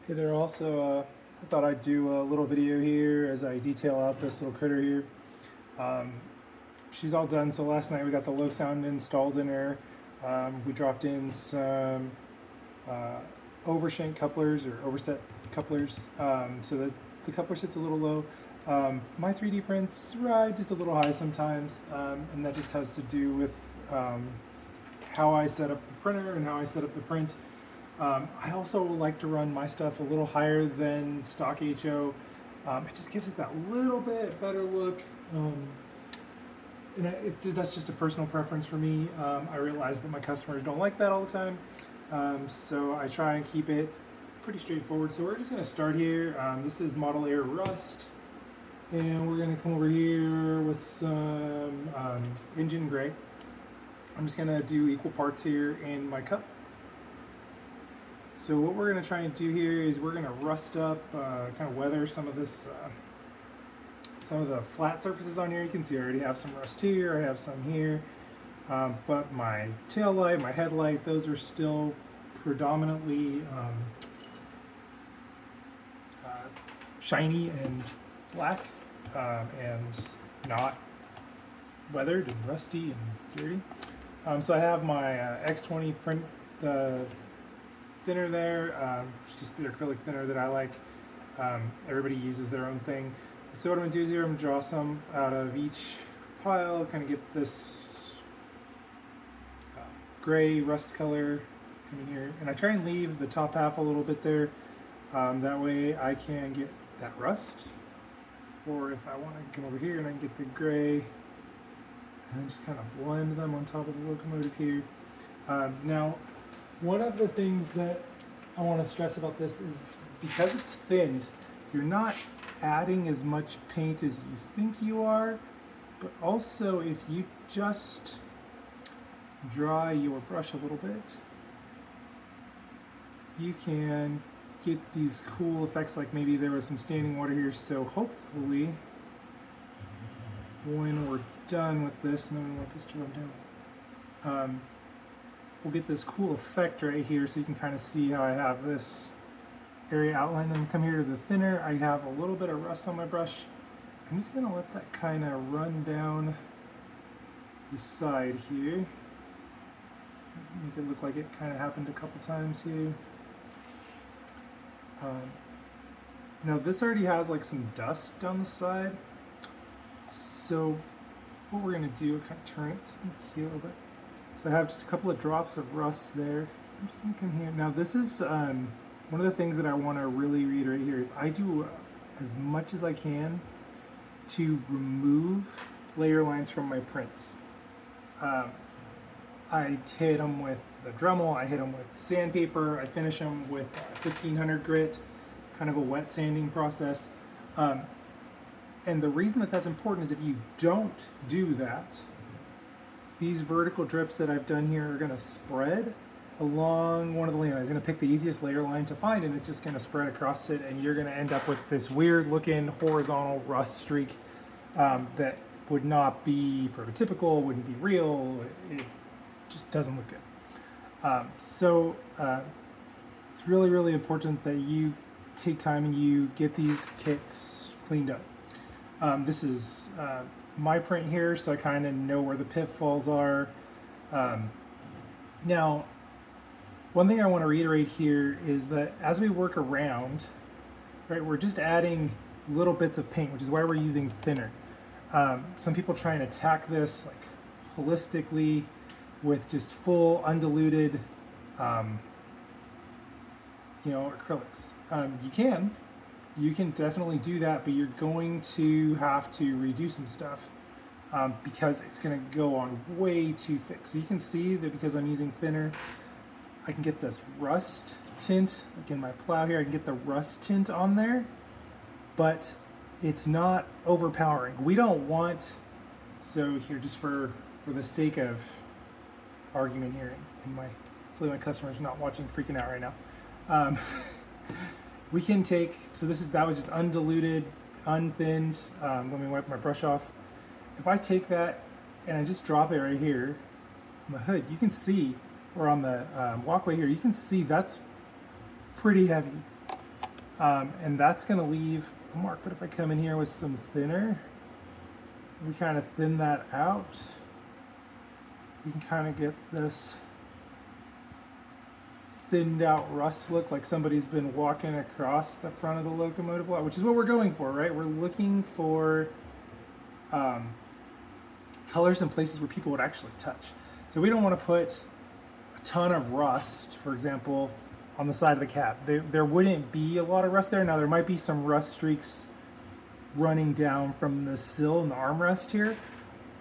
Hey there, also, I thought I'd do a little video here as I detail out this little critter here. Um, she's all done, so last night we got the low sound installed in her. We dropped in some uh, overshank couplers or overset couplers, so that the coupler sits a little low. My 3D prints ride just a little high sometimes, and that just has to do with um, how I set up the printer and how I set up the print. I also like to run my stuff a little higher than stock HO. It just gives it that little bit better look. That's just a personal preference for me. I realize that my customers don't like that all the time. So I try and keep it pretty straightforward. So we're just going to start here. This is Model Air Rust. And we're going to come over here with some engine gray. I'm just going to do equal parts here in my cup. So what we're going to try and do here is we're going to rust up, kind of weather some of this, some of the flat surfaces on here. You can see I already have some rust here, I have some here, but my tail light, my headlight, those are still predominantly shiny and black, and not weathered and rusty and dirty. So I have my X20 print thinner there, just the acrylic thinner that I like. Everybody uses their own thing. So what I'm going to do is here, I'm going to draw some out of each pile, kind of get this gray rust color coming here. And I try and leave the top half a little bit there. That way I can get that rust. Or if I want to come over here and I can get the gray and then just kind of blend them on top of the locomotive here. Now, one of the things that I want to stress about this is because it's thinned, you're not adding as much paint as you think you are, but also if you just dry your brush a little bit, you can get these cool effects, like maybe there was some standing water here. So hopefully when we're done with this, and then we want this to run down, we'll get this cool effect right here, so you can kind of see how I have this area outlined. Then come here to the thinner, I have a little bit of rust on my brush. I'm just going to let that kind of run down the side here. Make it look like it kind of happened a couple times here. Now this already has like some dust down the side, so what we're going to do, kind of turn it, let's see a little bit. So I have just a couple of drops of rust there. I'm just going to come here. Now this is one of the things that I want to really reiterate here is I do as much as I can to remove layer lines from my prints. I hit them with the Dremel, I hit them with sandpaper, I finish them with 1500 grit, kind of a wet sanding process. And the reason that that's important is if you don't do that, these vertical drips that I've done here are going to spread along one of the layer lines. It's going to pick the easiest layer line to find, and it's just going to spread across it, and you're going to end up with this weird looking horizontal rust streak that would not be prototypical, wouldn't be real. It just doesn't look good. So it's really, really important that you take time and you get these kits cleaned up. This is my print here, so I kind of know where the pitfalls are. Now, one thing I want to reiterate here is that as we work around, right, we're just adding little bits of paint, which is why we're using thinner. Some people try and attack this like holistically with just full undiluted, acrylics. You can definitely do that, but you're going to have to redo some stuff because it's going to go on way too thick. So you can see that because I'm using thinner, I can get this rust tint, like in my plow here, I can get the rust tint on there, but it's not overpowering. We don't want, so here, just for the sake of argument here, and hopefully my customer's not watching, freaking out right now. We can take, so that was just undiluted, unthinned. Let me wipe my brush off. If I take that and I just drop it right here on the hood, you can see, or on the walkway here, you can see that's pretty heavy. And that's going to leave a mark. But if I come in here with some thinner, we kind of thin that out, you can kind of get this thinned out rust look, like somebody's been walking across the front of the locomotive lot, which is what we're going for, right? We're looking for colors in places where people would actually touch. So we don't want to put a ton of rust, for example, on the side of the cab. There wouldn't be a lot of rust there. Now there might be some rust streaks running down from the sill and the armrest here,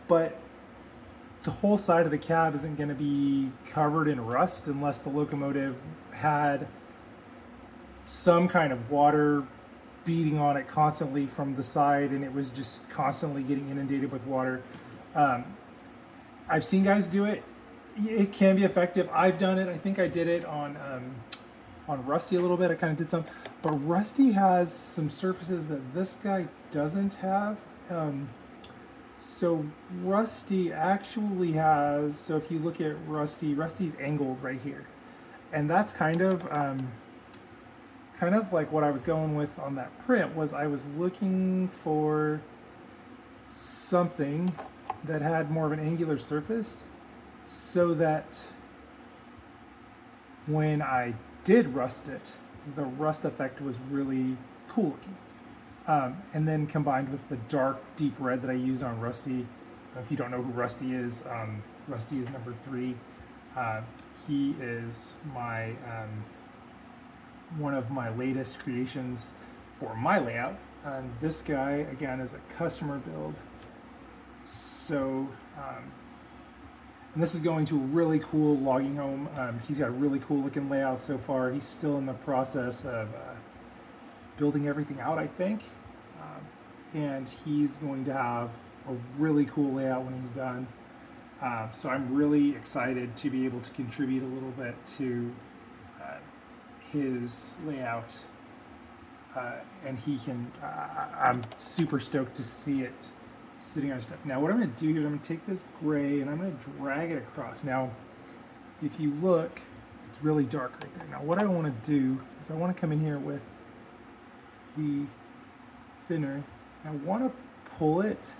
but the whole side of the cab isn't going to be covered in rust unless the locomotive had some kind of water beating on it constantly from the side and it was just constantly getting inundated with water. I've seen guys do it. It can be effective. I've done it. I think I did it on Rusty a little bit. I kind of did some, but Rusty has some surfaces that this guy doesn't have. So Rusty actually has, so if you look at Rusty's angled right here. And that's kind of like what I was going with on that print, was I was looking for something that had more of an angular surface so that when I did rust it, the rust effect was really cool looking. And then combined with the dark, deep red that I used on Rusty. If you don't know who Rusty is number 3. He is my one of my latest creations for my layout. This guy, again, is a customer build. So, and this is going to a really cool logging home. He's got a really cool looking layout so far. He's still in the process of building everything out, I think. And he's going to have a really cool layout when he's done. So I'm really excited to be able to contribute a little bit to his layout. And he can, I'm super stoked to see it sitting on stuff. Now what I'm going to do here is I'm going to take this gray and I'm going to drag it across. Now, if you look, it's really dark right there. Now what I want to do is I want to come in here with the thinner. I want to pull it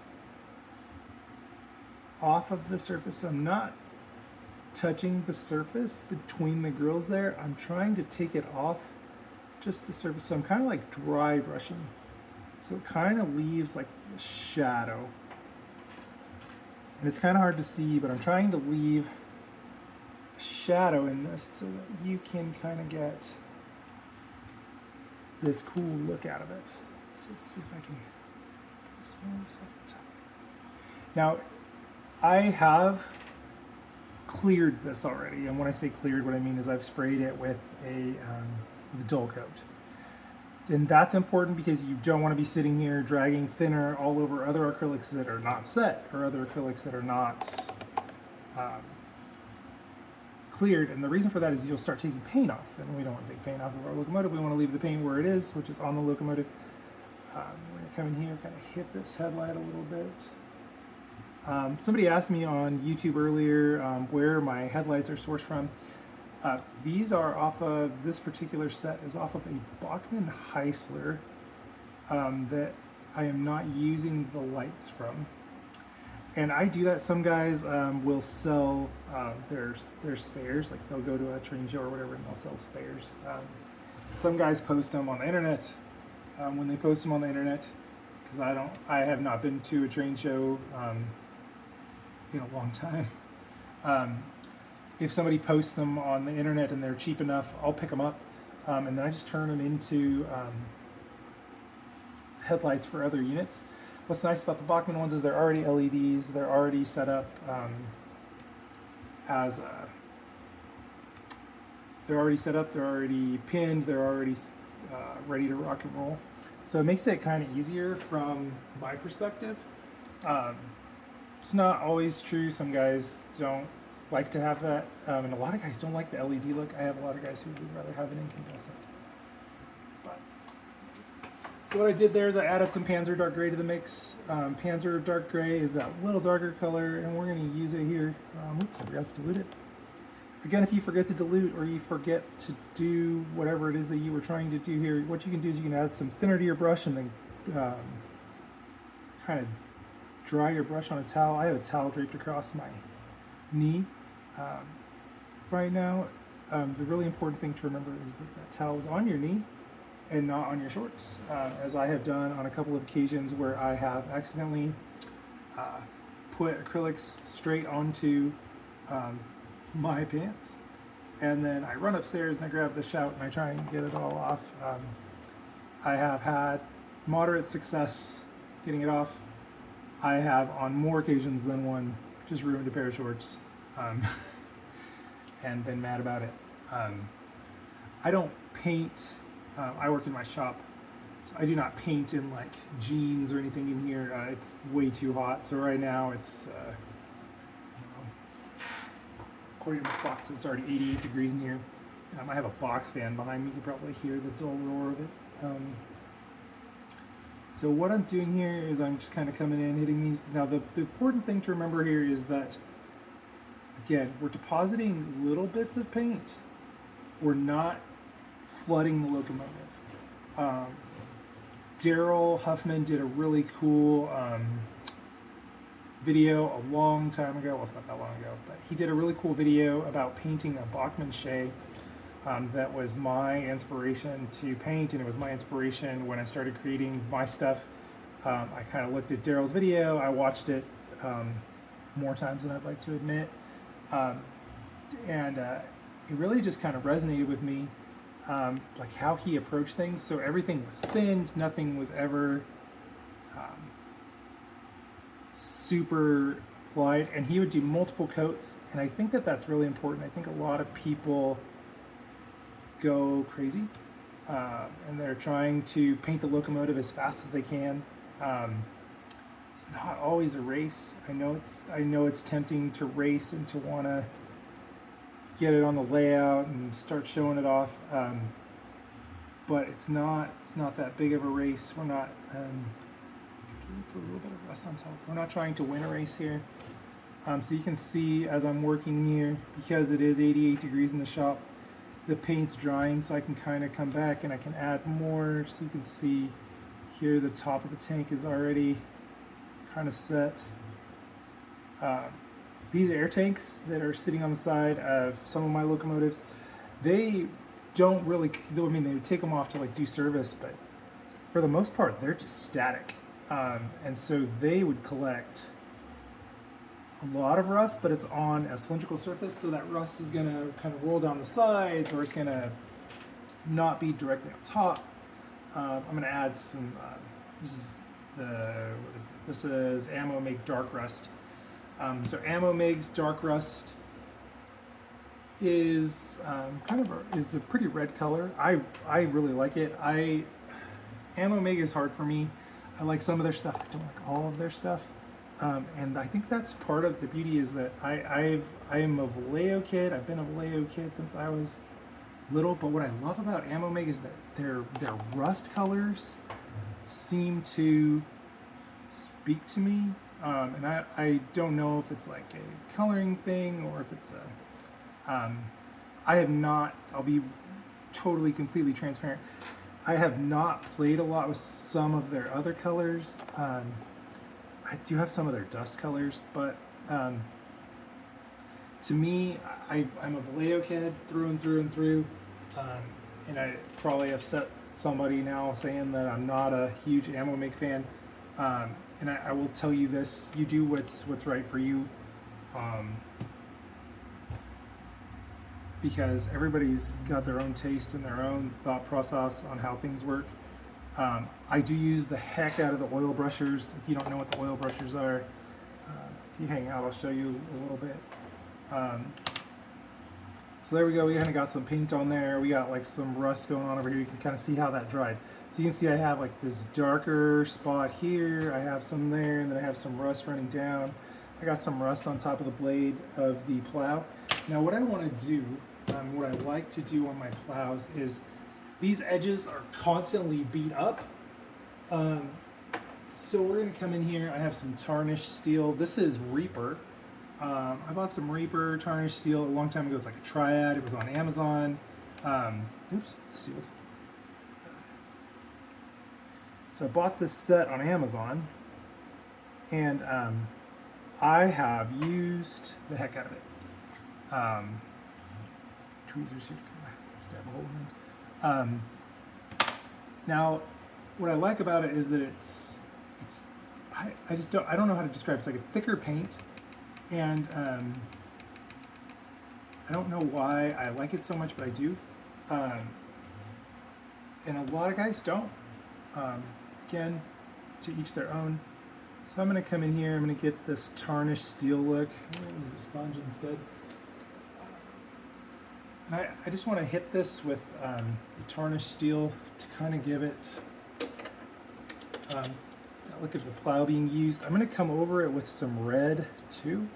off of the surface. So I'm not touching the surface between the grills there. I'm trying to take it off just the surface. So I'm kind of like dry brushing. So it kind of leaves like a shadow. And it's kind of hard to see, but I'm trying to leave a shadow in this so that you can kind of get this cool look out of it. So let's see if I can smell this off the top. Now, I have cleared this already, and when I say cleared, what I mean is I've sprayed it with a dull coat. And that's important because you don't want to be sitting here dragging thinner all over other acrylics that are not set, or other acrylics that are not cleared. And the reason for that is you'll start taking paint off, and we don't want to take paint off of our locomotive. We want to leave the paint where it is, which is on the locomotive. We're going to come in here, kind of hit this headlight a little bit. Somebody asked me on YouTube earlier where my headlights are sourced from. These are off of, this particular set is off of a Bachmann Heisler that I am not using the lights from. And I do that. Some guys will sell their spares, like they'll go to a train show or whatever and they'll sell spares. Some guys post them on the internet. When they post them on the internet, because I have not been to a train show in a long time. If somebody posts them on the internet and they're cheap enough, I'll pick them up, and then I just turn them into headlights for other units. What's nice about the Bachmann ones is they're already LEDs. They're already set up they're already set up. They're already pinned. They're already ready to rock and roll. So it makes it kind of easier from my perspective. It's not always true. Some guys don't like to have that, and a lot of guys don't like the LED look. I have a lot of guys who would rather have an incandescent. So what I did there is I added some Panzer Dark Gray to the mix. Panzer Dark Gray is that little darker color, and we're going to use it here. Oops, I forgot to dilute it. Again, if you forget to dilute or you forget to do whatever it is that you were trying to do here, what you can do is you can add some thinner to your brush and then kind of dry your brush on a towel. I have a towel draped across my knee right now. The really important thing to remember is that that towel is on your knee and not on your shorts, as I have done on a couple of occasions where I have accidentally put acrylics straight onto my pants, and then I run upstairs and I grab the shout and I try and get it all off. I have had moderate success getting it off. I have on more occasions than one just ruined a pair of shorts and been mad about it. I don't paint. I work in my shop, so I do not paint in like jeans or anything in here. It's way too hot. So right now it's according to the box, it's already 88 degrees in here. I have a box fan behind me. You can probably hear the dull roar of it. So what I'm doing here is I'm just kind of coming in, hitting these. Now the important thing to remember here is that, again, we're depositing little bits of paint. We're not flooding the locomotive. Daryl Huffman did a really cool video a long time ago. Well, it's not that long ago, but he did a really cool video about painting a Bachmann-Shea. That was my inspiration to paint, and it was my inspiration when I started creating my stuff. I kind of looked at Daryl's video. I watched it more times than I'd like to admit, and it really just kind of resonated with me, like how he approached things. So everything was thinned, nothing was ever super applied, and he would do multiple coats, and I think that that's really important. I think a lot of people go crazy and they're trying to paint the locomotive as fast as they can. It's not always a race. I know it's tempting to race and to want to get it on the layout and start showing it off, but it's not that big of a race. We're not put a little bit of rust on top. We're not trying to win a race here. So you can see as I'm working here, because it is 88 degrees in the shop, the paint's drying, so I can kind of come back and I can add more. So you can see here the top of the tank is already kind of set. These air tanks that are sitting on the side of some of my locomotives, they don't really, I mean, they would take them off to like do service, but for the most part, they're just static. And so they would collect a lot of rust, but it's on a cylindrical surface, so that rust is going to kind of roll down the sides, or it's going to not be directly on top. I'm going to add some, this is what is this? This is Ammo Make Dark Rust. So Ammo Makes Dark Rust is is a pretty red color. I really like it. Ammo Make is hard for me. I like some of their stuff. I don't like all of their stuff. And I think that's part of the beauty, is that I am a Vallejo kid. I've been a Vallejo kid since I was little. But what I love about Ammo Make is that their rust colors seem to speak to me. And I don't know if it's like a coloring thing or if it's a... I have not, I'll be totally, completely transparent. I have not played a lot with some of their other colors. I do have some of their dust colors, but to me, I'm a Vallejo kid through and through and through, and I probably upset somebody now saying that I'm not a huge Ammo Make fan, and I will tell you this: you do what's right for you, because everybody's got their own taste and their own thought process on how things work. I do use the heck out of the oil brushers. If you don't know what the oil brushers are, if you hang out, I'll show you a little bit. So there we go. We kind of got some paint on there. We got like some rust going on over here. You can kind of see how that dried. So you can see I have like this darker spot here. I have some there, and then I have some rust running down. I got some rust on top of the blade of the plow. Now what I want to do, what I like to do on my plows is, these edges are constantly beat up. So we're going to come in here. I have some tarnished steel. This is Reaper. I bought some Reaper tarnished steel a long time ago. It's like a triad. It was on Amazon. Oops, sealed. So I bought this set on Amazon, and I have used the heck out of it. Tweezers here to kind of stab a hole in. Now, what I like about it is that I don't know how to describe it. It's like a thicker paint, and I don't know why I like it so much, but I do. And a lot of guys don't. Again, to each their own. So I'm going to come in here, I'm going to get this tarnished steel look. I'm going to use a sponge instead. And I just want to hit this with the tarnished steel to kind of give it that look of the plow being used. I'm going to come over it with some red too,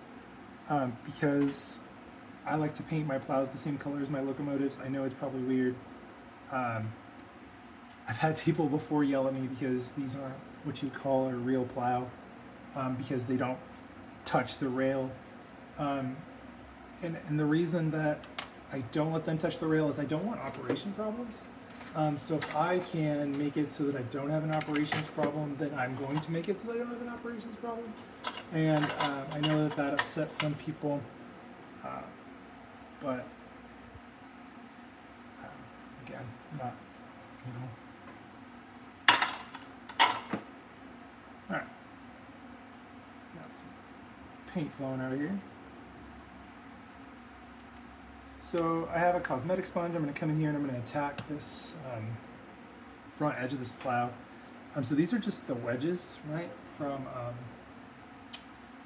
because I like to paint my plows the same color as my locomotives. I know it's probably weird. I've had people before yell at me because these aren't what you call a real plow, because they don't touch the rail. And the reason that I don't let them touch the rail is I don't want operation problems. So if I can make it so that I don't have an operations problem, then I'm going to make it so that I don't have an operations problem. And I know that upsets some people, but again, not, you know. All right, got some paint flowing out of here. So I have a cosmetic sponge. I'm going to come in here and I'm going to attack this front edge of this plow. So these are just the wedges, right, from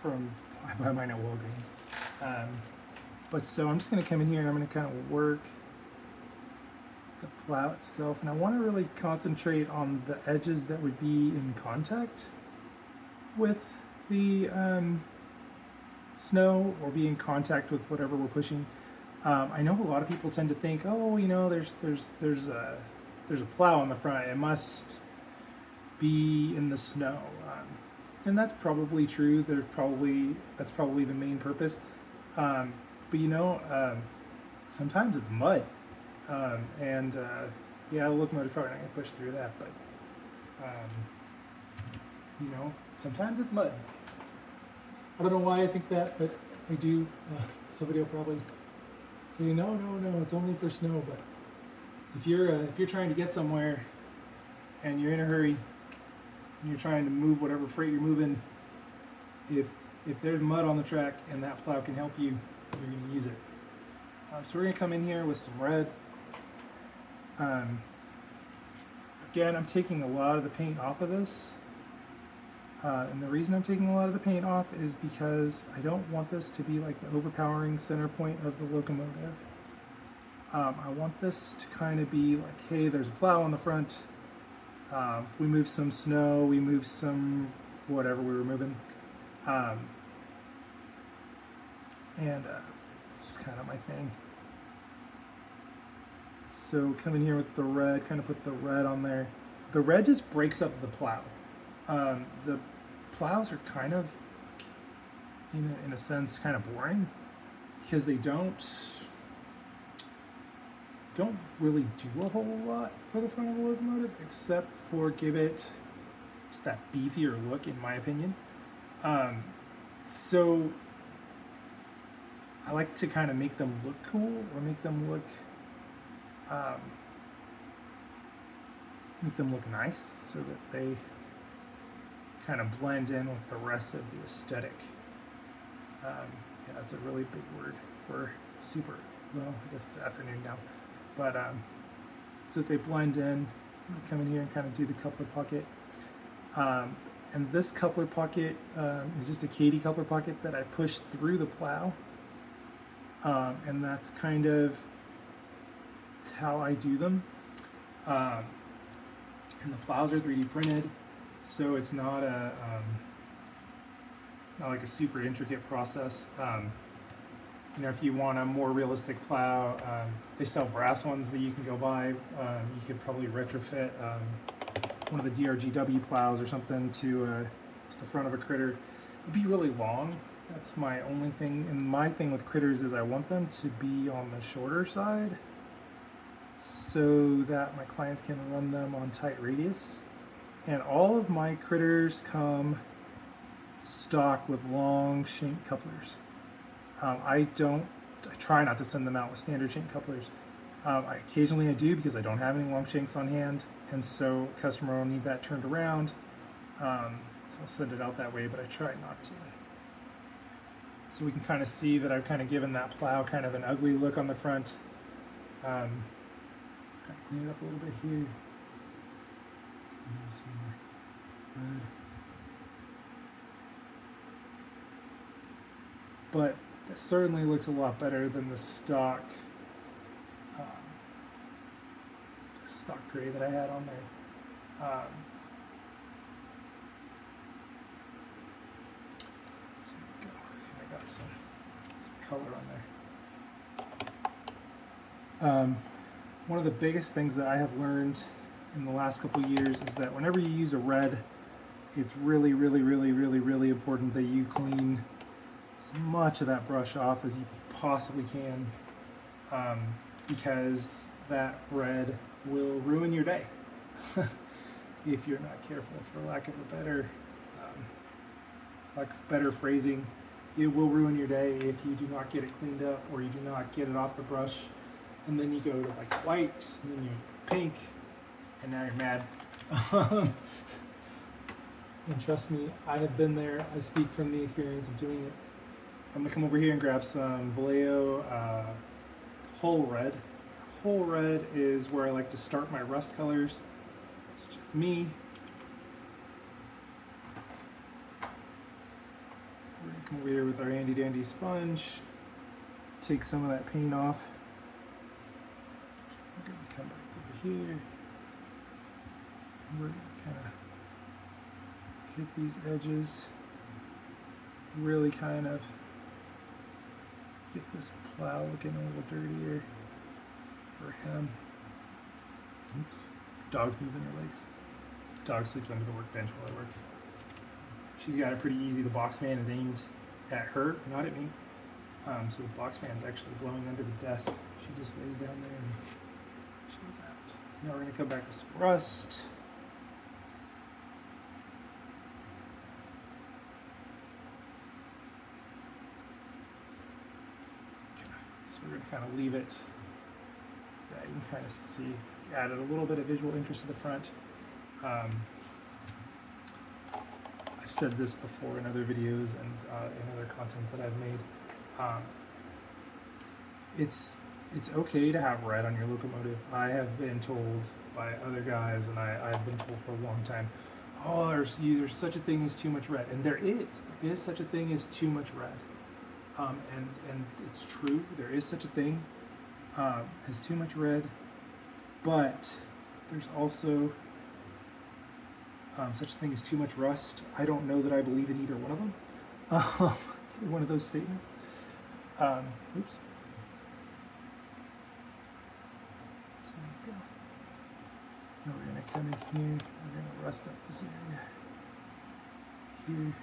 I buy mine at Walgreens. But so I'm just going to come in here and I'm going to kind of work the plow itself, and I want to really concentrate on the edges that would be in contact with the snow or be in contact with whatever we're pushing. I know a lot of people tend to think, oh, you know, there's a plow on the front, it must be in the snow, and that's probably true. That's probably the main purpose. But you know, sometimes it's mud, and yeah, the locomotive's probably not going to push through that, but you know, sometimes it's mud. I don't know why I think that, but I do. Somebody will probably say, no, it's only for snow. But if you're trying to get somewhere and you're in a hurry and you're trying to move whatever freight you're moving, if there's mud on the track and that plow can help you, you're going to use it. So we're going to come in here with some red. Again, I'm taking a lot of the paint off of this. And the reason I'm taking a lot of the paint off is because I don't want this to be like the overpowering center point of the locomotive. I want this to kind of be like, hey, there's a plow on the front. We moved some snow, we moved some whatever we were moving. And it's kind of my thing. So come in here with the red, kind of put the red on there. The red just breaks up the plow. The plows are kind of, in a sense, kind of boring because they don't really do a whole lot for the front of the locomotive except for give it just that beefier look, in my opinion. So I like to kind of make them look cool or make them look nice so that they kind of blend in with the rest of the aesthetic. Yeah, that's a really big word for super. Well, I guess it's afternoon now, but so that they blend in. I'm gonna come in here and kind of do the coupler pocket. And this coupler pocket is just a Katy coupler pocket that I pushed through the plow, and that's kind of how I do them. And the plows are 3D printed. So it's not not like a super intricate process. You know, if you want a more realistic plow, they sell brass ones that you can go buy. You could probably retrofit one of the DRGW plows or something to the front of a critter. It'd be really long, That's my only thing. And my thing with critters is I want them to be on the shorter side so that my clients can run them on tight radius. And all of my critters come stock with long shank couplers. I try not to send them out with standard shank couplers. Occasionally I do because I don't have any long shanks on hand, and so customer will need that turned around. So I'll send it out that way, but I try not to. So we can kind of see that I've kind of given that plow kind of an ugly look on the front. Kind of clean it up a little bit here. Some more red. But it certainly looks a lot better than the stock gray that I had on there. So there we go. I got some color on there. One of the biggest things that I have learned in the last couple of years is that whenever you use a red, it's really, really, really, really, really important that you clean as much of that brush off as you possibly can, because that red will ruin your day if you're not careful. For lack of better phrasing, it will ruin your day if you do not get it cleaned up or you do not get it off the brush, and then you go to like white and then you're pink and now you're mad. And trust me, I have been there. I speak from the experience of doing it. I'm gonna come over here and grab some Vallejo Whole Red. Whole Red is where I like to start my rust colors. It's just me. We're gonna come over here with our handy dandy sponge. Take some of that paint off. We're gonna come back over here. We're gonna kind of hit these edges. Really kind of get this plow looking a little dirtier for him. Oops. Dog's moving her legs. Dog sleeps under the workbench while I work. She's got it pretty easy. The box fan is aimed at her, not at me. So the box fan is actually blowing under the desk. She just lays down there and chills out. So now we're going to come back with some rust. So we're going to kind of leave it. Yeah, you can kind of see, added a little bit of visual interest to the front. I've said this before in other videos and in other content that I've made. It's okay to have red on your locomotive. I have been told by other guys, and I've been told for a long time, oh, there's such a thing as too much red, and there is such a thing as too much red. And it's true, there is such a thing as too much red, but there's also such a thing as too much rust. I don't know that I believe in either one of them. One of those statements. Oops. So there we go. Now we're going to come in here, we're going to rust up this area here.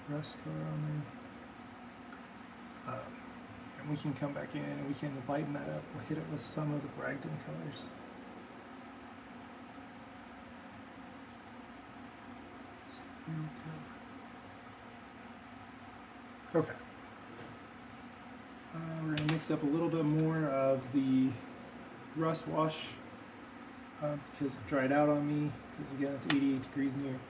Rust color on there. And we can come back in and we can lighten that up. We'll hit it with some of the Bragdon colors. So here we go. Okay. We're going to mix up a little bit more of the rust wash because it dried out on me, because again it's 88 degrees in here.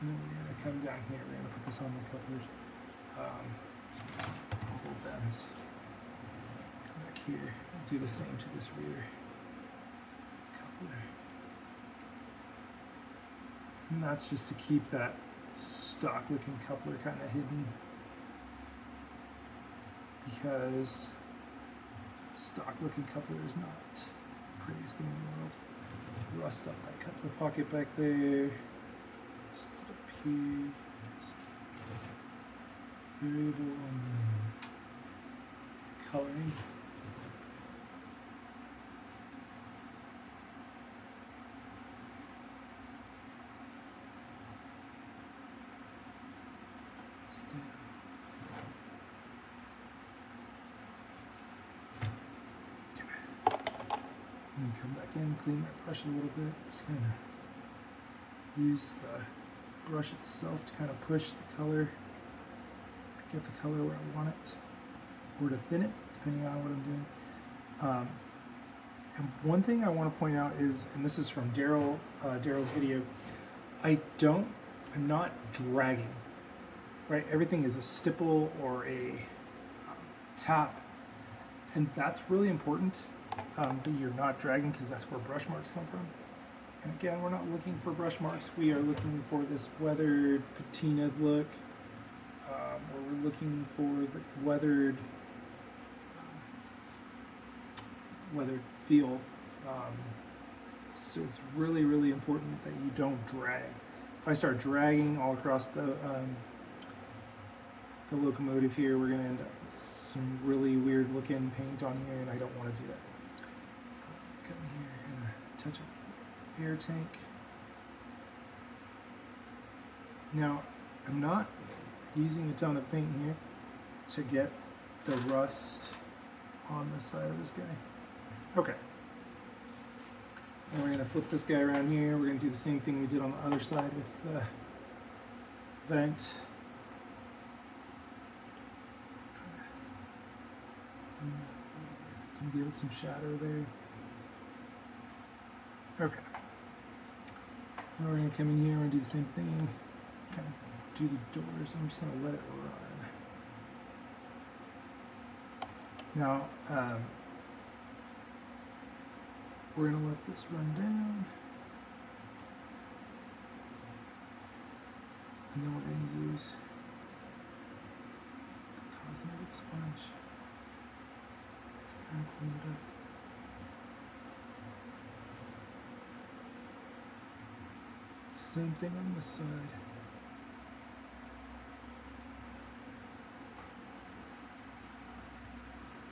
And then we're going to come down here, we're going to put this on the couplers, both ends. Come back here, and do the same to this rear coupler. And that's just to keep that stock looking coupler kind of hidden, because stock looking coupler is not the prettiest thing in the world. Rust up that coupler pocket back there. Just up here. Variable on the coloring. And then come back in, clean my brush a little bit. Just kind of use the brush itself to kind of push the color, get the color where I want it, or to thin it, depending on what I'm doing. And one thing I want to point out is, and this is from Daryl's video, I'm not dragging, right? Everything is a stipple or a tap, and that's really important. That you're not dragging, because that's where brush marks come from. And again, we're not looking for brush marks. We are looking for this weathered, patinaed look, or we're looking for the weathered feel. So it's really, really important that you don't drag. If I start dragging all across the locomotive here, we're going to end up with some really weird looking paint on here, and I don't want to do that. Come here, gonna touch up the air tank. Now, I'm not using a ton of paint here to get the rust on the side of this guy. Okay. And we're gonna flip this guy around here. We're gonna do the same thing we did on the other side with the vent. Gonna give it some shadow there. Okay. Now we're going to come in here and do the same thing. Kind of do the doors. I'm just going to let it run. Now, we're going to let this run down. And then we're going to use the cosmetic sponge to kind of clean it up. Same thing on this side.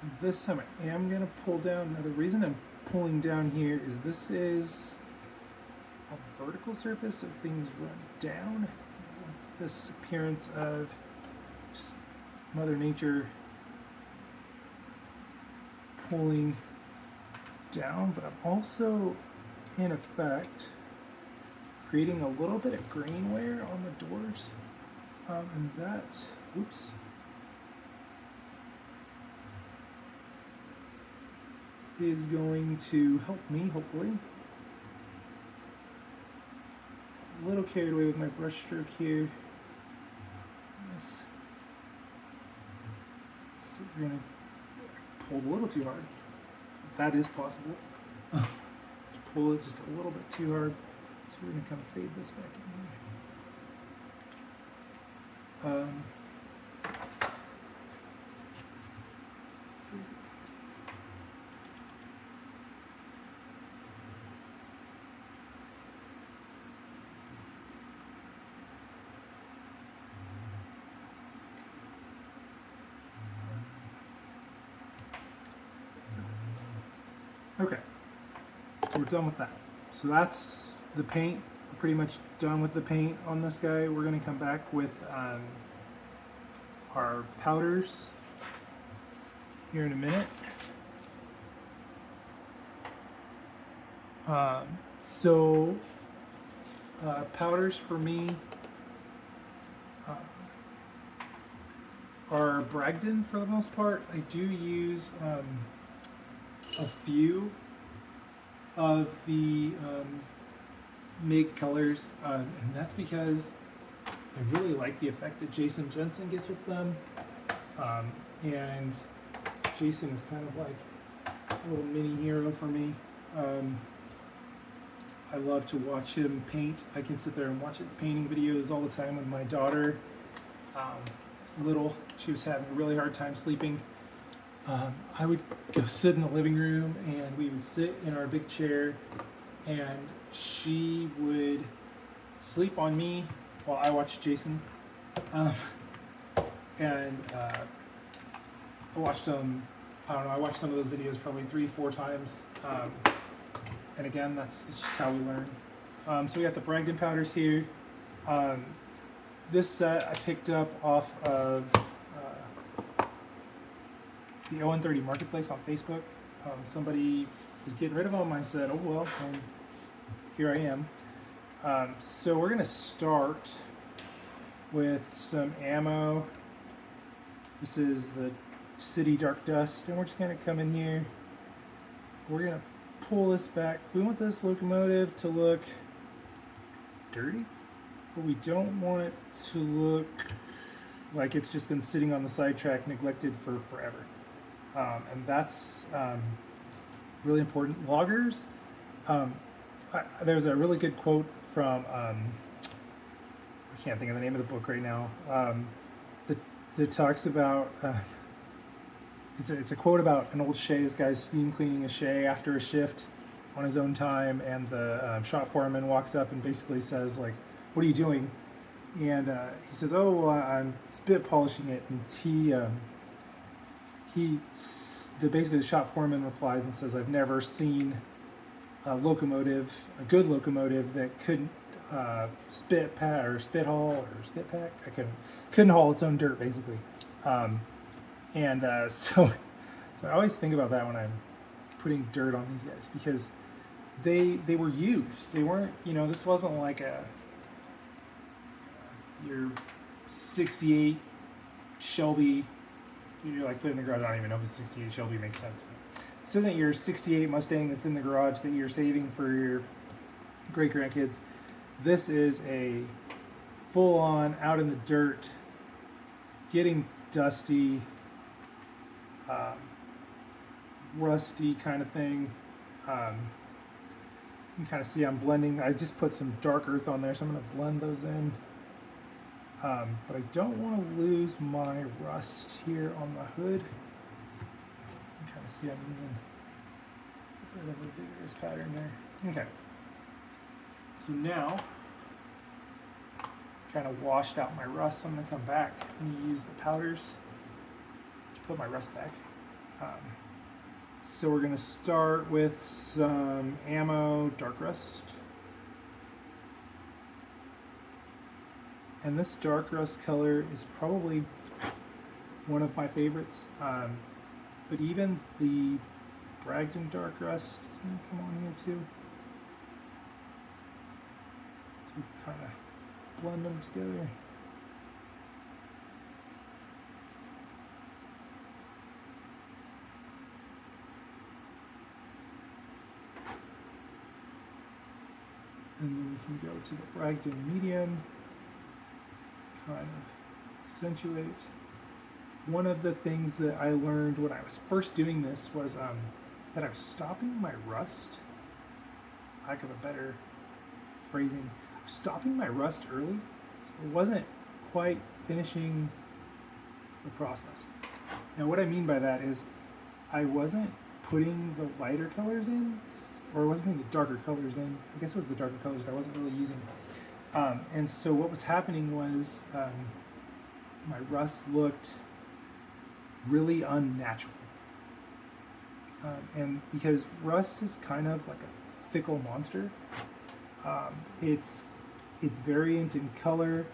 And this time I am going to pull down. Now the reason I'm pulling down here is this is a vertical surface, so things run down. This appearance of just Mother Nature pulling down, but I'm also in effect creating a little bit of grain wear on the doors, and that, oops, is going to help me, hopefully. A little carried away with my brush stroke here. Yes. So we're going to pull a little too hard. That is possible. Pull it just a little bit too hard. So we're going to kind of fade this back in here. Okay, so we're done with that. So that's the paint. We're pretty much done with the paint on this guy. We're going to come back with our powders here in a minute. Powders for me are Bragdon for the most part. I do use a few of the MIG colors, and that's because I really like the effect that Jason Jensen gets with them, and Jason is kind of like a little mini hero for me. I love to watch him paint. I can sit there and watch his painting videos all the time with my daughter. Little, she was having a really hard time sleeping, I would go sit in the living room, and we would sit in our big chair, and she would sleep on me while I watched Jason. Um, and I watched I don't know, I watched some of those videos probably 3-4 times. And again, that's just how we learn. So we got the Bragdon powders here. This set I picked up off of the On30 marketplace on Facebook. Somebody was getting rid of them. I said, oh well, and here I am. So we're gonna start with some ammo. This is the City Dark Dust, and we're just gonna come in here. We're gonna pull this back. We want this locomotive to look dirty, but we don't want it to look like it's just been sitting on the sidetrack neglected for forever. And that's really important. Loggers, there's a really good quote from, I can't think of the name of the book right now, that talks about, it's a quote about an old shay. This guy's steam cleaning a shay after a shift on his own time, and the shop foreman walks up and basically says, like, what are you doing? And he says, oh, well, I'm spit polishing it. And basically the shop foreman replies and says, I've never seen a good locomotive that couldn't spit haul or spit pack. I couldn't haul its own dirt, basically. So I always think about that when I'm putting dirt on these guys, because they were used. They weren't, this wasn't like your 68 Shelby. You're like putting in the garage. I don't even know if a 68 Shelby makes sense. But this isn't your 68 Mustang that's in the garage that you're saving for your great grandkids. This is a full-on out in the dirt, getting dusty, rusty kind of thing. You can kind of see I'm blending. I just put some dark earth on there, so I'm going to blend those in. But I don't want to lose my rust here on the hood. You can kind of see I'm using a bit of a vigorous pattern there. Okay. So now, kind of washed out my rust. I'm going to come back and use the powders to put my rust back. So we're going to start with some ammo dark rust. And this dark rust color is probably one of my favorites. But even the Bragdon dark rust is going to come on here too. So we kind of blend them together. And then we can go to the Bragdon medium. Kind of accentuate. One of the things that I learned when I was first doing this was that I was stopping my rust, lack of a better phrasing, I was stopping my rust early, so it wasn't quite finishing the process. Now what I mean by that is I wasn't putting the lighter colors in, or I wasn't putting the darker colors in. I guess it was the darker colors that I wasn't really using. And so what was happening was my rust looked really unnatural. And because rust is kind of like a fickle monster, it's variant in color,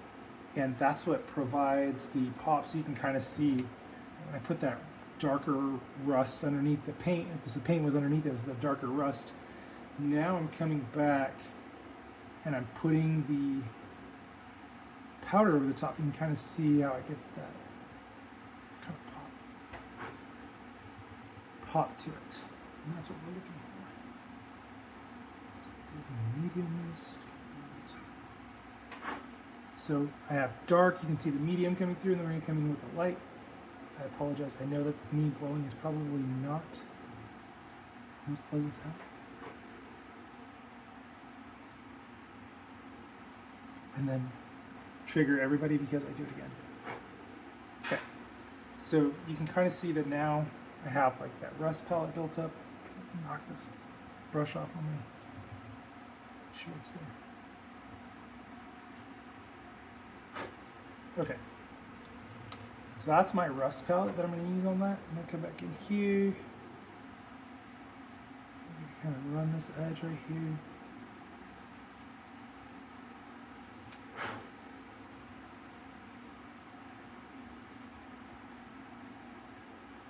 and that's what provides the pop. So you can kind of see when I put that darker rust underneath the paint, because the paint was underneath it, was the darker rust. Now I'm coming back and I'm putting the powder over the top. You can kind of see how I get that kind of pop to it. And that's what we're looking for. So here's my medium mist. So I have dark, you can see the medium coming through, and then we're going to come in with the light. I apologize, I know that me blowing is probably not the most pleasant sound. And then trigger everybody because I do it again. Okay, so you can kind of see that now I have like that rust palette built up. Knock this brush off on my shorts there. Okay. So that's my rust palette that I'm going to use on that. I'm going to come back in here. I'm going to kind of run this edge right here.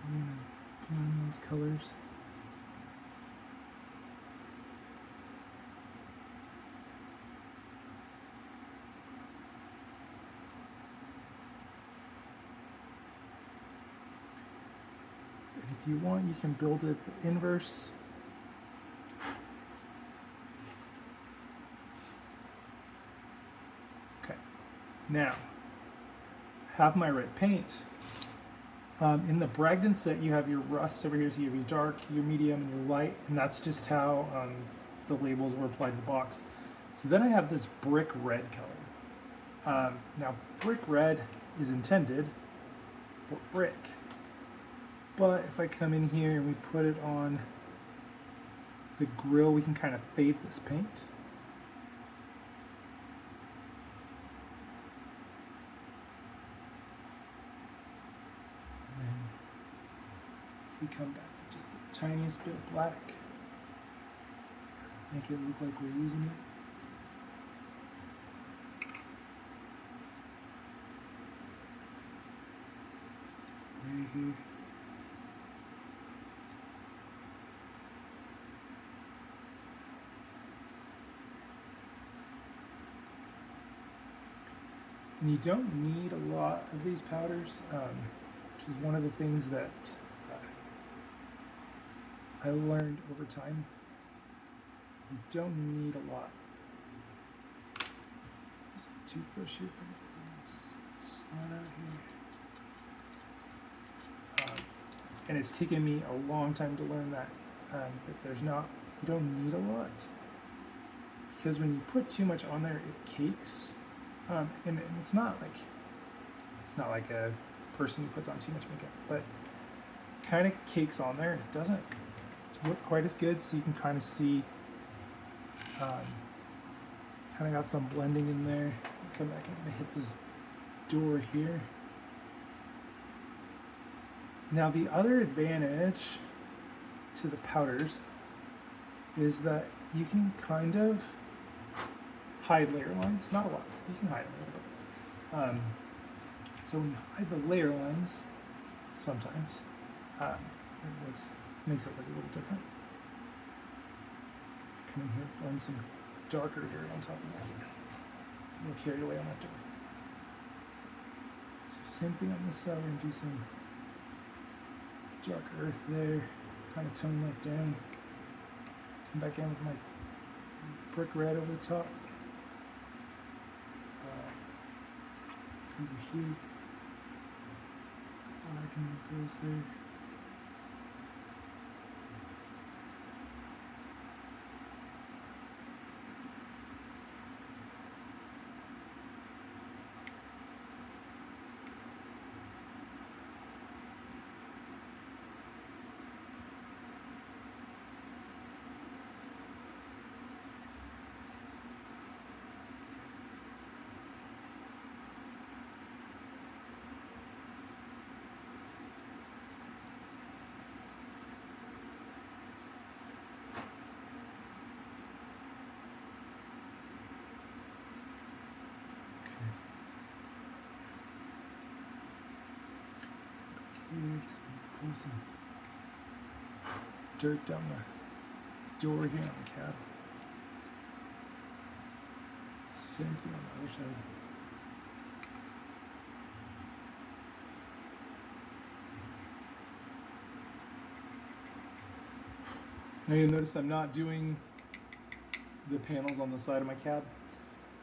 I'm going to blend those colors. If you want, you can build it the inverse. Okay, now have my red paint. In the Bragdon set, you have your rust over here, so you have your dark, your medium, and your light, and that's just how the labels were applied to the box. So then I have this brick red color. Now, brick red is intended for brick. But if I come in here and we put it on the grill, we can kind of fade this paint. And then we come back with just the tiniest bit of black. Make it look like we're using it. Just right here. And you don't need a lot of these powders, which is one of the things that I learned over time. You don't need a lot. There's a toothbrush here. Slide out here. And it's taken me a long time to learn that you don't need a lot. Because when you put too much on there, it cakes. And it's not like a person who puts on too much makeup, but kind of cakes on there, and it doesn't look quite as good. So you can kind of see, kind of got some blending in there. Come back and hit this door here. Now the other advantage to the powders is that you can kind of hide layer lines, not a lot. You can hide a little bit. So when you hide the layer lines, sometimes it makes it look a little different. Come in here, blend some darker dirt on top of that. A little carried away on that dirt. So same thing on this side. We're gonna do some dark earth there. Kind of tone that down. Come back in with my brick red over the top. Over here, black and the goes there. Just pull some dirt down the door here on the cab. Same thing on the other side. Now you'll notice I'm not doing the panels on the side of my cab.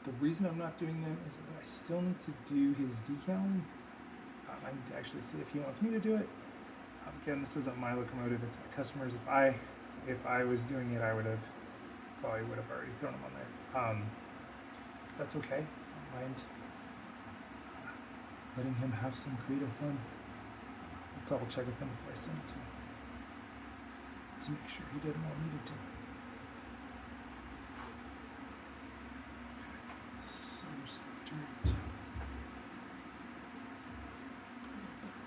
The reason I'm not doing them is that I still need to do his decaling. I need to actually see if he wants me to do it. Again, this isn't my locomotive, it's my customer's. If I was doing it, I probably would have already thrown them on there. If that's okay, I don't mind letting him have some creative fun. I'll double check with him before I send it to him. Just make sure he didn't want me to do it. So there's dirt.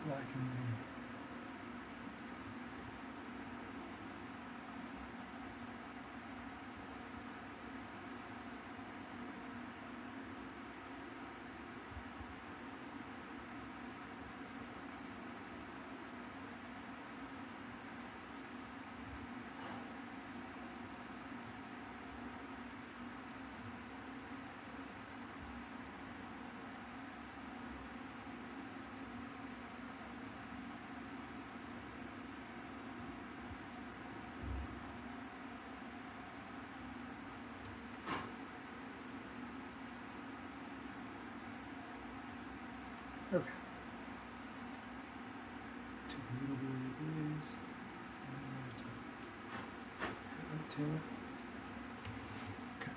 Black in there. Okay. Take a little bit of the glaze. Tail it. Okay.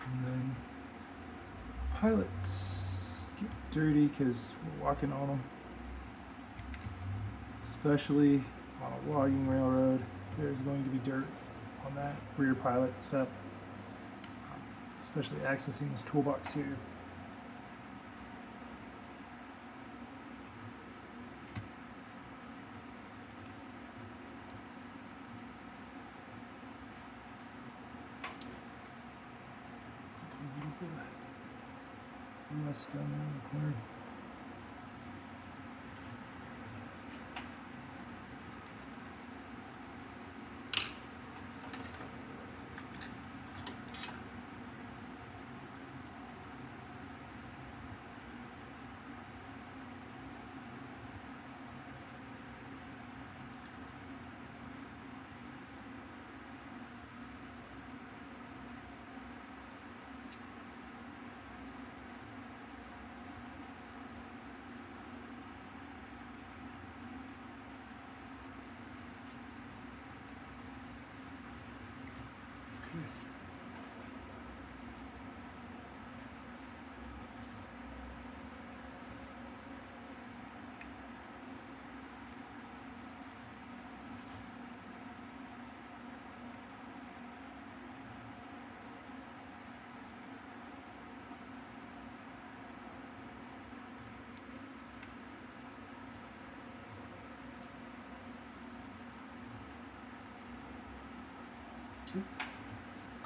And then pilots get dirty because we're walking on them. Especially on a logging railroad, there's going to be dirt on that rear pilot step. Especially accessing this toolbox here. Rust down there in the corner.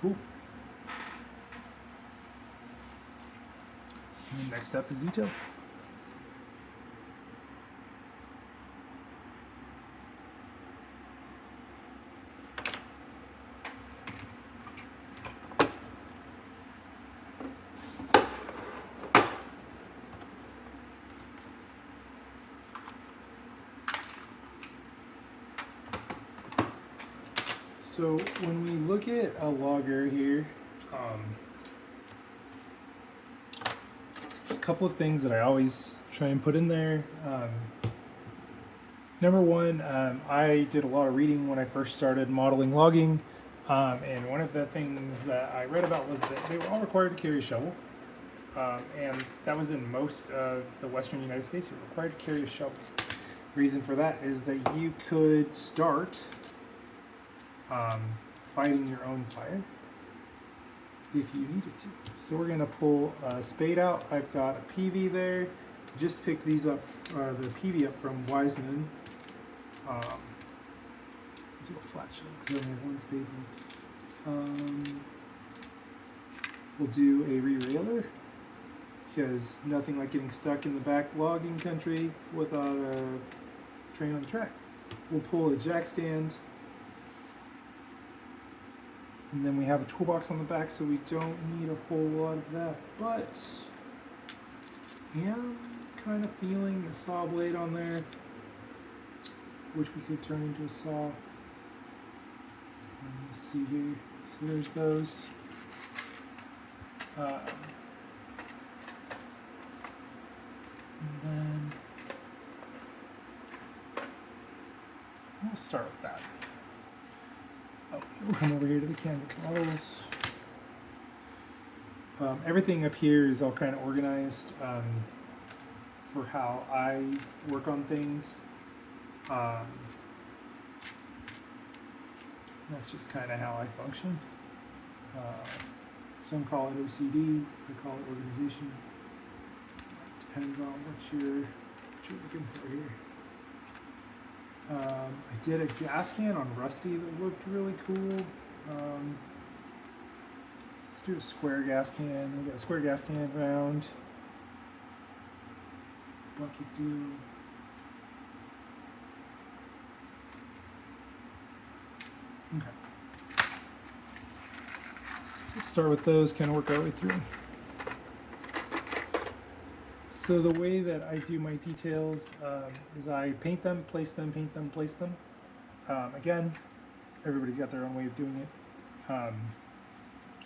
Cool. And next up is details. So when we look at a logger here, there's a couple of things that I always try and put in there. Number one, I did a lot of reading when I first started modeling logging, and one of the things that I read about was that they were all required to carry a shovel, and that was in most of the western United States. They were required to carry a shovel. The reason for that is that you could start fighting your own fire if you needed to. So we're going to pull a spade out. I've got a PV there. Just picked these up, the PV up from Wiseman. Do a flat show because I only have one spade left. We'll do a re-railer because nothing like getting stuck in the back logging country without a train on the track. We'll pull a jack stand. And then we have a toolbox on the back, so we don't need a whole lot of that. But I am kind of feeling the saw blade on there, which we could turn into a saw. Let's see here. So there's those. And then we'll start with that. Oh, we'll come over here to the cans of bottles. Everything up here is all kind of organized for how I work on things. That's just kind of how I function. Some call it OCD, I call it organization. Depends on what you're looking for here. I did a gas can on Rusty that looked really cool. Let's do a square gas can. We got a square gas can, round, bucket deal. Okay. So let's start with those, kind of work our way through. So the way that I do my details is I paint them, place them, paint them, place them. Again, everybody's got their own way of doing it.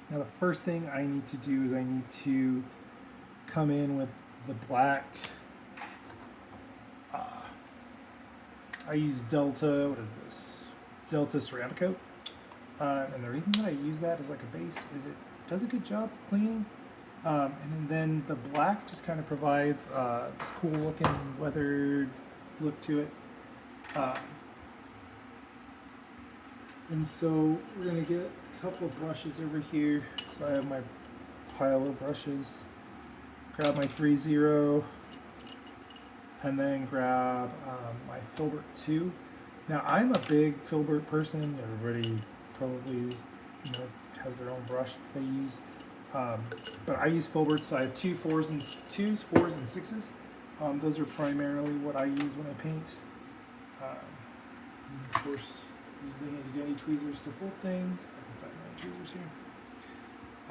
Now the first thing I need to do is I need to come in with the black. I use Delta, what is this? Delta Ceramic Coat. And the reason that I use that as like a base is it does a good job of cleaning. And then the black just kind of provides this cool looking weathered look to it. And so we're going to get a couple of brushes over here. So I have my pile of brushes. Grab my 3-0 and then grab my filbert 2. Now I'm a big filbert person. Everybody probably has their own brush that they use. But I use filberts, so I have 2s, 4s, and 6s. Those are primarily what I use when I paint. And of course, use the handy dandy tweezers to hold things. I can find my tweezers here.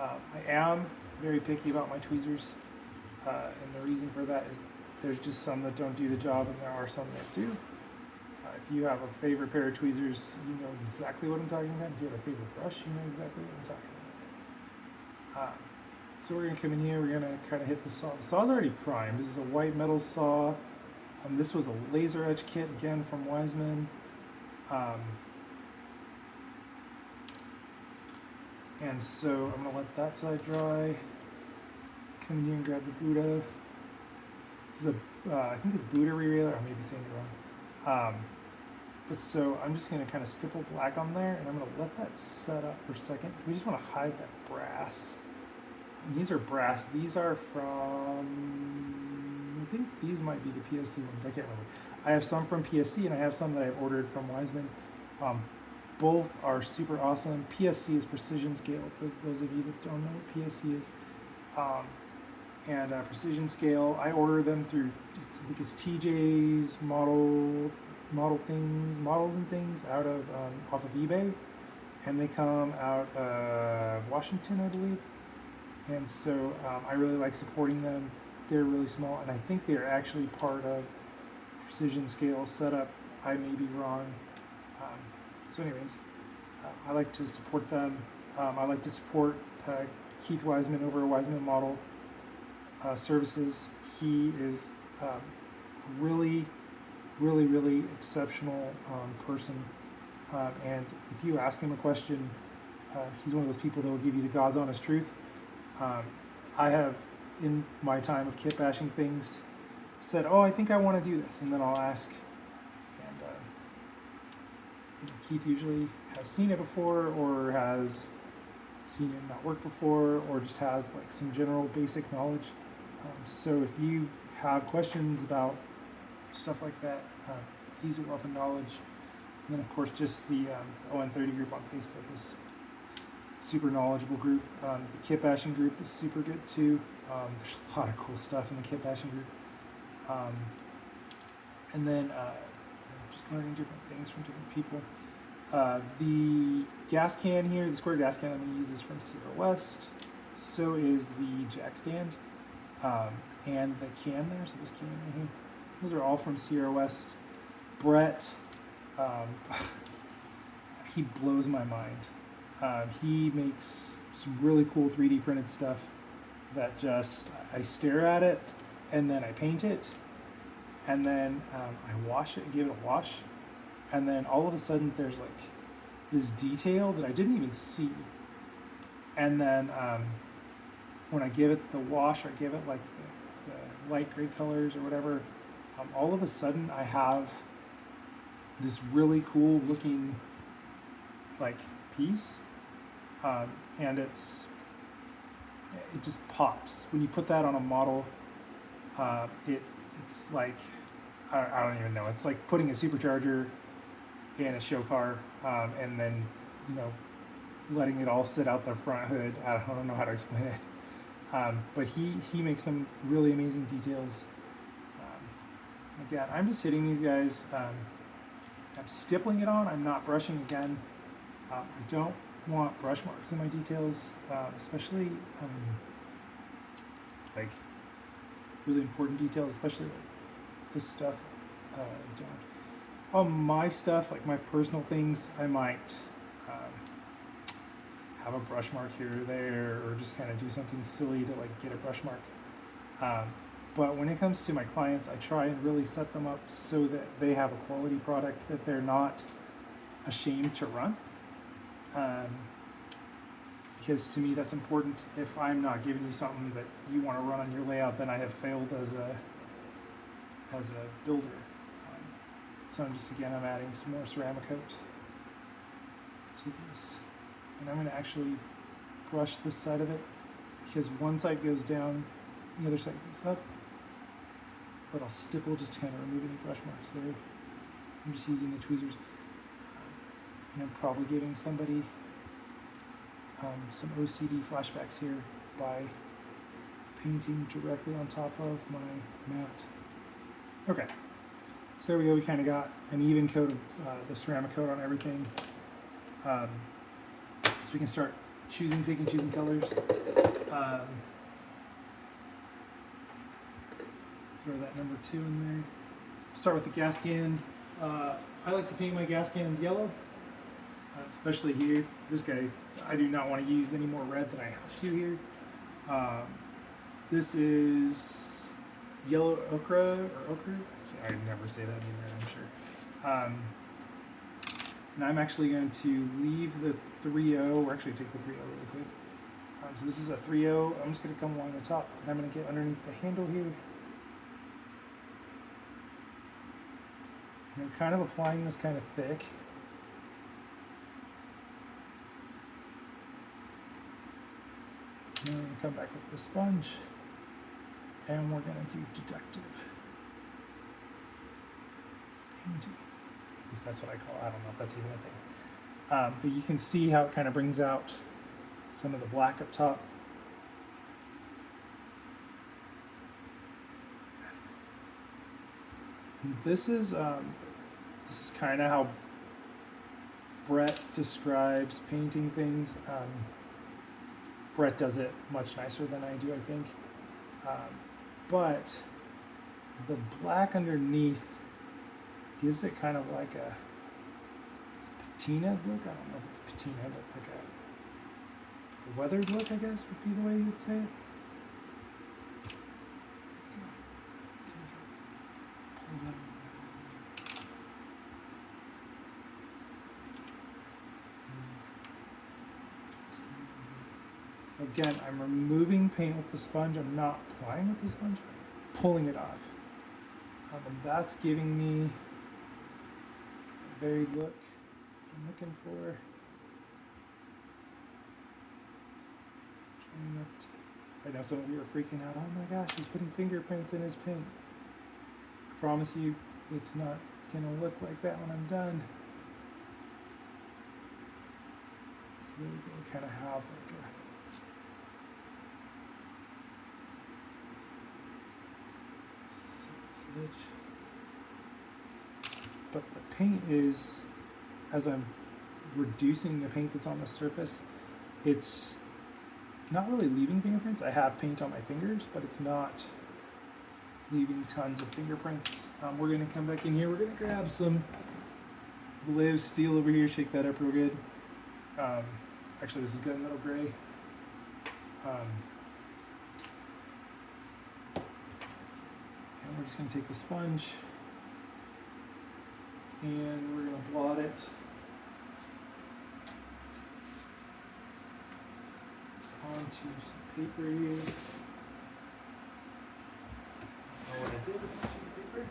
I am very picky about my tweezers, and the reason for that is there's just some that don't do the job, and there are some that do. If you have a favorite pair of tweezers, you know exactly what I'm talking about. If you have a favorite brush, you know exactly what I'm talking about. So we're going to come in here, we're going to kind of hit the saw. The saw's already primed. This is a white metal saw. This was a laser edge kit, again, from Wiseman. And so I'm going to let that side dry. Come in here and grab the Buddha. This is a, I think it's Buddha re-railer, I may be saying it wrong. But so I'm just going to kind of stipple black on there, and I'm going to let that set up for a second. We just want to hide that brass. And these are brass. These are from, I think these might be the PSC ones. I can't remember. I have some from PSC, and I have some that I've ordered from Wiseman. Both are super awesome. PSC is precision scale, for those of you that don't know what PSC is. And precision scale, I order them through, I think it's TJ's models and things out of off of eBay, and they come out of Washington, I believe. And so I really like supporting them. They're really small, and I think they're actually part of precision scale setup. I may be wrong. So anyways, I like to support them. I like to support Keith Wiseman over at Wiseman Model Services. He is really exceptional person. And if you ask him a question, he's one of those people that will give you the God's honest truth. I have, in my time of kit bashing things, said, oh, I think I want to do this, and then I'll ask. And Keith usually has seen it before, or has seen it not work before, or just has like some general basic knowledge. So if you have questions about stuff like that, he's a wealth of knowledge. And then of course just the On30 group on Facebook is super knowledgeable group. The kit bashing group is super good too. There's a lot of cool stuff in the kit bashing group. And then just learning different things from different people. The gas can here, the square gas can I'm going to use is from Sierra West. So is the jack stand and the can there. So this can right here. Those are all from Sierra West. Brett, he blows my mind. He makes some really cool 3D printed stuff that just, I stare at it and then I paint it and then I wash it and give it a wash, and then all of a sudden there's like this detail that I didn't even see, and then when I give it the wash, or give it like the light gray colors or whatever, all of a sudden I have this really cool looking like piece, and it just pops when you put that on a model. It's like I don't even know. It's like putting a supercharger in a show car, and then letting it all sit out the front hood. I don't know how to explain it. But he makes some really amazing details. Again, I'm just hitting these guys. I'm stippling it on. I'm not brushing again. I don't want brush marks in my details, especially like really important details, especially like this stuff. I don't. On my stuff, like my personal things, I might have a brush mark here or there, or just kind of do something silly to like get a brush mark. But when it comes to my clients, I try and really set them up so that they have a quality product that they're not ashamed to run. Because to me that's important. If I'm not giving you something that you want to run on your layout, then I have failed as a builder. So I'm adding some more ceramic coat to this. And I'm going to actually brush this side of it, because one side goes down, the other side goes up. But I'll stipple just to kind of remove any brush marks there. I'm just using the tweezers. And I'm probably giving somebody some OCD flashbacks here by painting directly on top of my mat. Okay, so there we go. We kind of got an even coat of the ceramic coat on everything. So we can start picking, choosing colors. Throw that number 2 in there. Start with the gas can. I like to paint my gas cans yellow, especially here. This guy, I do not want to use any more red than I have to here. This is yellow ochre, or ochre? I never say that either, I'm sure. And I'm actually going to leave the 3.0, or actually take the 3.0 really quick. So this is a 3.0. I'm just going to come along the top, and I'm going to get underneath the handle here. And I'm kind of applying this kind of thick. And then we're going to come back with the sponge, and we're going to do deductive painting. At least that's what I call it. I don't know if that's even a thing. But you can see how it kind of brings out some of the black up top. And this is kind of how Brett describes painting things. Brett does it much nicer than I do, I think. But the black underneath gives it kind of like a patina look. I don't know if it's a patina, but like a weathered look, I guess would be the way you would say it. Again, I'm removing paint with the sponge. I'm not applying with the sponge. I'm pulling it off. And that's giving me the very look I'm looking for. Trying not to, I know some of you are freaking out. Oh my gosh, he's putting fingerprints in his paint. I promise you, it's not going to look like that when I'm done. So there we go. We kind of have like a edge. But the paint is, as I'm reducing the paint that's on the surface, it's not really leaving fingerprints. I have paint on my fingers, but it's not leaving tons of fingerprints. We're going to come back in here. We're going to grab some Vallejo steel over here, shake that up real good. Actually, this is gunmetal gray. And we're just going to take the sponge and we're going to blot it onto some paper here. I don't know what I did with the sheet of paper.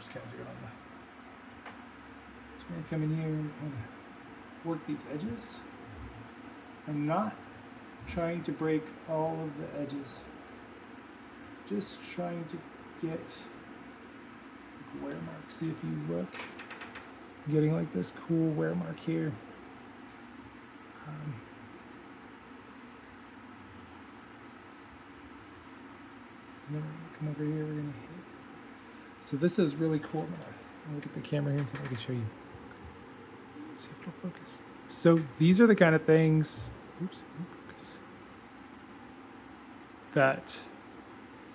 just kind of do it on the. So we're going to come in here and work these edges. I'm not trying to break all of the edges. Just trying to get wear mark. See if you look, I'm getting like this cool wear mark here. And then we're gonna come over here. We're gonna hit. So this is really cool. I'm gonna look at the camera here and see if I can show you. See if it'll focus. So these are the kind of things. Oops, focus. That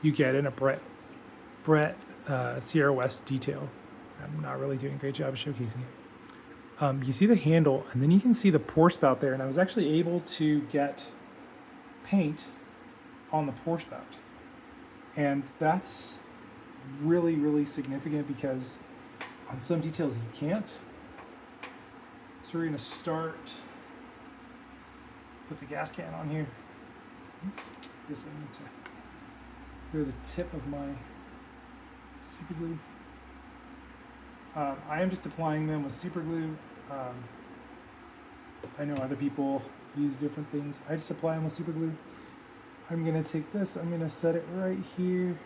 you get in a Brett Sierra West detail. I'm not really doing a great job of showcasing it. You see the handle, and then you can see the pour spout there, and I was actually able to get paint on the pour spout. And that's really, really significant because on some details you can't. So we're gonna start, put the gas can on here. Oops. Guess I need to clear the tip of my super glue. I am just applying them with super glue. I know other people use different things. I just apply them with super glue. I'm gonna take this, I'm gonna set it right here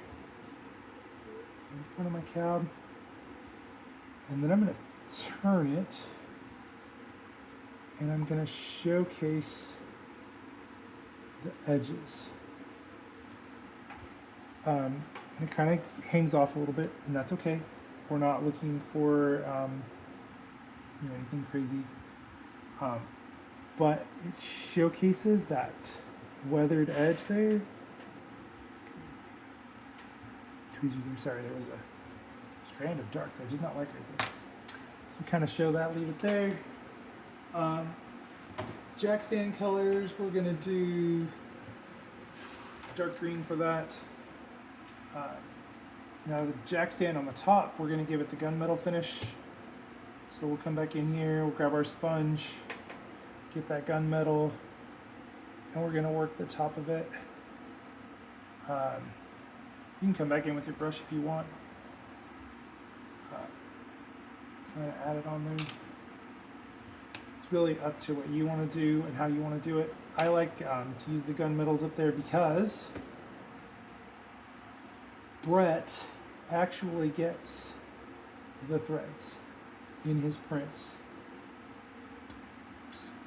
in front of my cab. And then I'm gonna turn it and I'm gonna showcase the edges. And it kind of hangs off a little bit, and that's okay. We're not looking for anything crazy, but it showcases that weathered edge there. Tweezers there. Sorry, there was a strand of dark that I did not like right there. So we kind of show that, leave it there. Jack stand colors, we're gonna do dark green for that. Now the jack stand on the top, we're going to give it the gunmetal finish. So we'll come back in here, we'll grab our sponge, get that gunmetal, and we're going to work the top of it. You can come back in with your brush if you want. Kind of add it on there. It's really up to what you want to do and how you want to do it. I like to use the gunmetals up there because Brett actually gets the threads in his prints.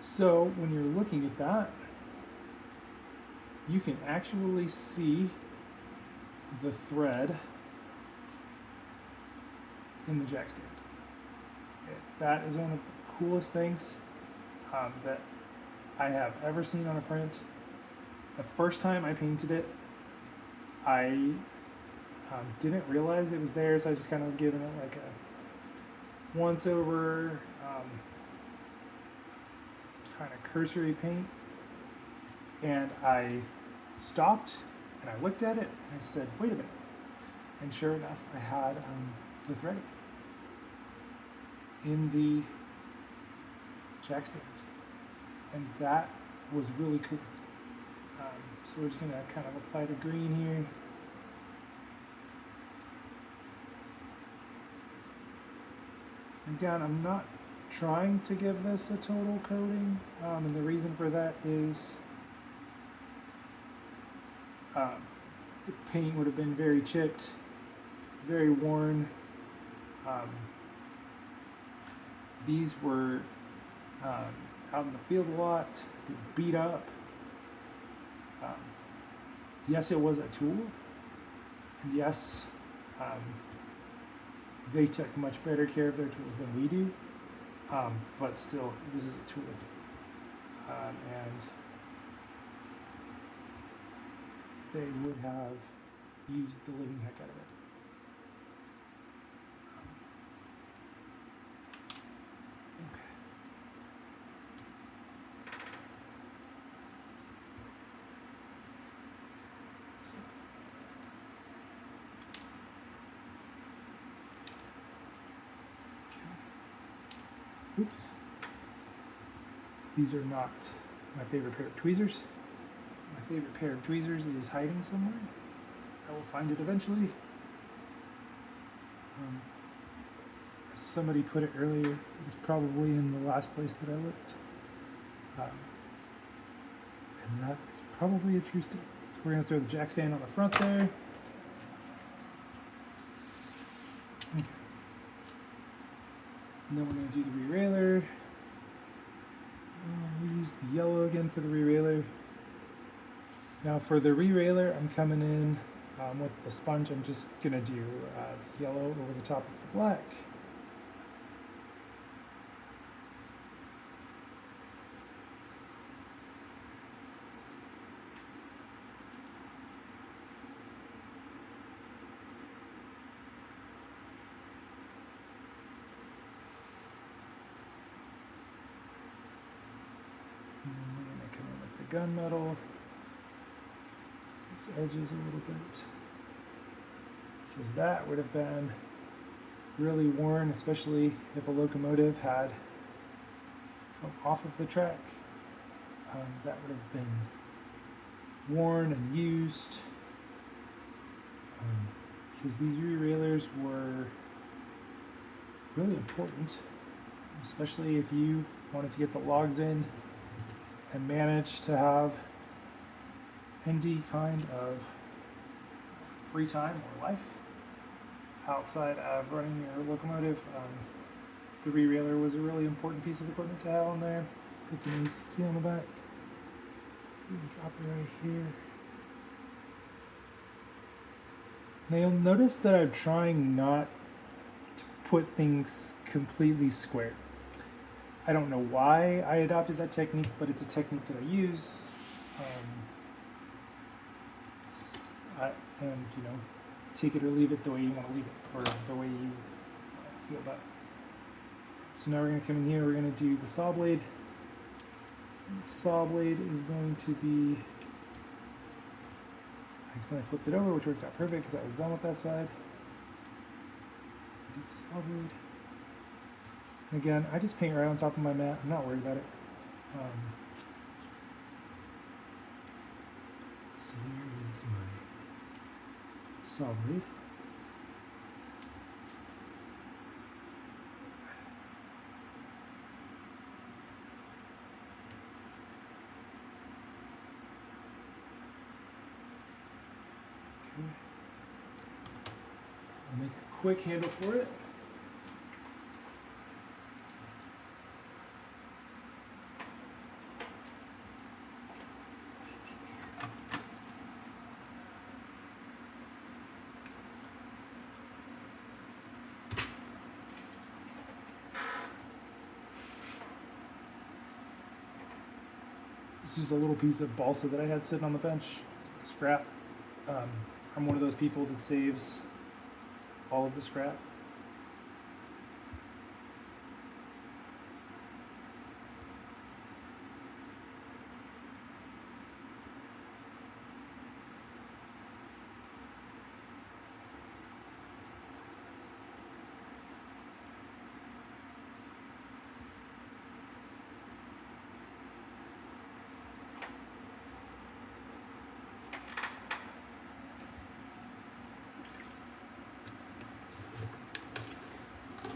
So when you're looking at that, you can actually see the thread in the jack stand. That is one of the coolest things that I have ever seen on a print. The first time I painted it, I didn't realize it was there, so I just kind of was giving it like a once over kind of cursory paint, and I stopped and I looked at it and I said, wait a minute, and sure enough I had the thread in the jack stand, and that was really cool. So we're just going to kind of apply the green here. Again, I'm not trying to give this a total coating, and the reason for that is the paint would have been very chipped, very worn. These were out in the field a lot, beat up. Yes, it was a tool. Yes, they took much better care of their tools than we do, but still, this is a tool, and they would have used the living heck out of it. Okay. Oops. These are not my favorite pair of tweezers. My favorite pair of tweezers is hiding somewhere. I will find it eventually. somebody put it earlier. It was probably in the last place that I looked. And that is probably a true statement. So we're going to throw the jack stand on the front there. Okay. And then we're going to do the re-railer. We'll use the yellow again for the re-railer. Now for the re-railer, I'm coming in with the sponge. I'm just going to do yellow over the top of the black. And then we're going to come in with the gunmetal. Edges a little bit, because that would have been really worn, especially if a locomotive had come off of the track. That would have been worn and used, because these re-railers were really important, especially if you wanted to get the logs in and manage to have any kind of free time or life outside of running your locomotive. The re-railer was a really important piece of equipment to have on there. It's an easy to see on the back. You can drop it right here. Now you'll notice that I'm trying not to put things completely square. I don't know why I adopted that technique, but it's a technique that I use. And you know, take it or leave it the way you want to leave it, or the way you feel about it. So now we're going to come in here, we're going to do the saw blade. And the saw blade is going to be, I accidentally flipped it over, which worked out perfect because I was done with that side. Do the saw blade. And again, I just paint right on top of my mat, I'm not worried about it. So here is my saw blade. Okay. I'll make a quick handle for it. This is a little piece of balsa that I had sitting on the bench. It's scrap. I'm one of those people that saves all of the scrap.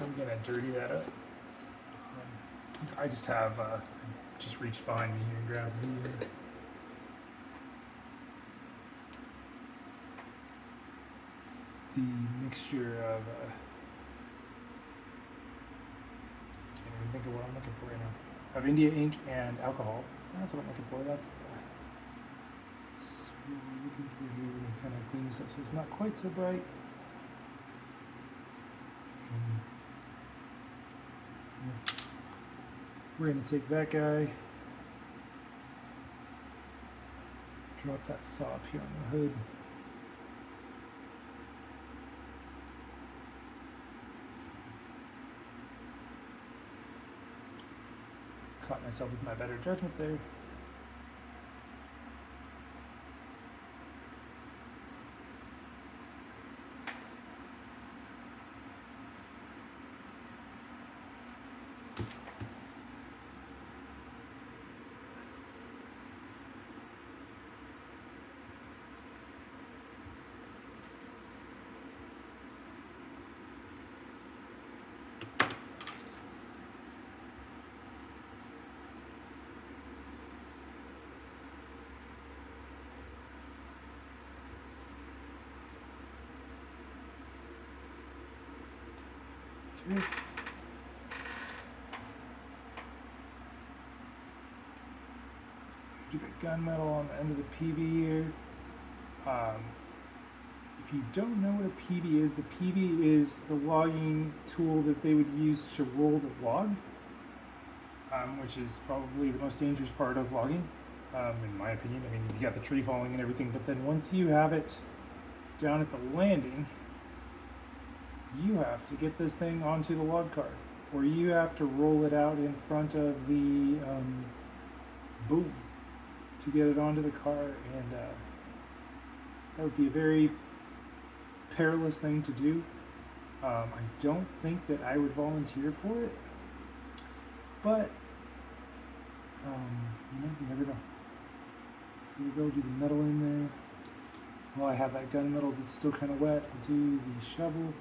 I'm gonna dirty that up. I just have just reached behind me here and grabbed the mixture of can't even think of what I'm looking for right now. Of India ink and alcohol. That's what I'm looking for. That's what we're looking for here. We're gonna kind of clean this up so it's not quite so bright. We're going to take that guy, drop that saw up here on the hood. Caught myself with my better judgment there. Okay. Do the gunmetal on the end of the PV here. If you don't know what a PV is, the PV is the logging tool that they would use to roll the log, which is probably the most dangerous part of logging, in my opinion. I mean, you got the tree falling and everything, but then once you have it down at the landing, you have to get this thing onto the log cart, or you have to roll it out in front of the boom to get it onto the car, and that would be a very perilous thing to do. I don't think that I would volunteer for it, but you never know. So we go do the metal in there. While I have that gunmetal that's still kind of wet, I'll do the shovel.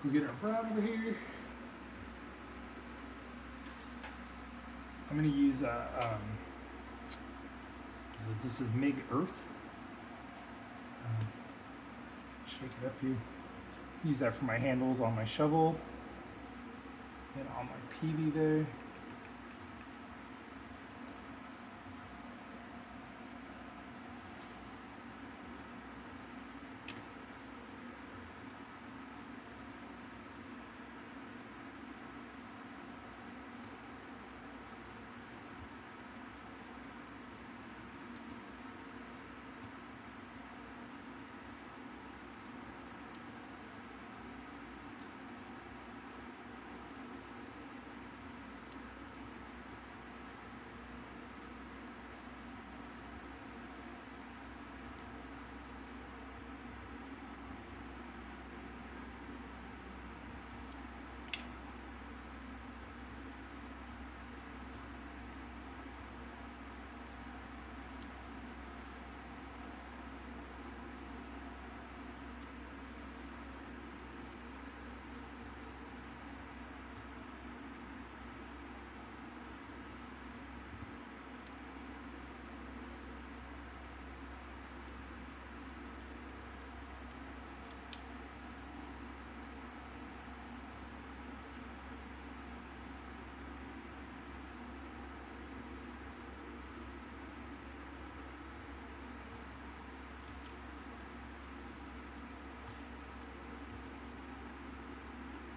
Go get our brown over here. I'm going to use this is MIG Earth. Shake it up here. Use that for my handles on my shovel and on my PV there.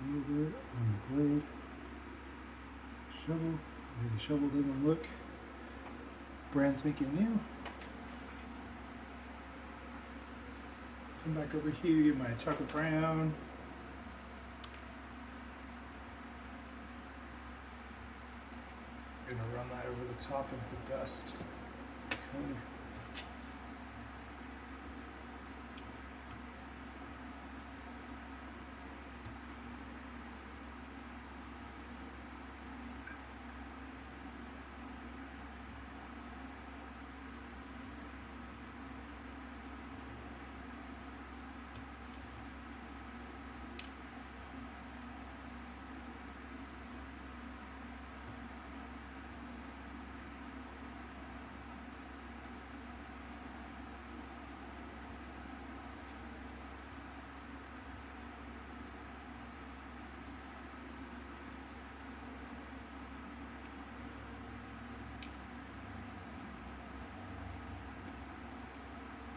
A little bit on the blade. Shovel. Maybe the shovel doesn't look brand spanking new. Come back over here, get my chocolate brown. I'm gonna run that over the top of the dust color.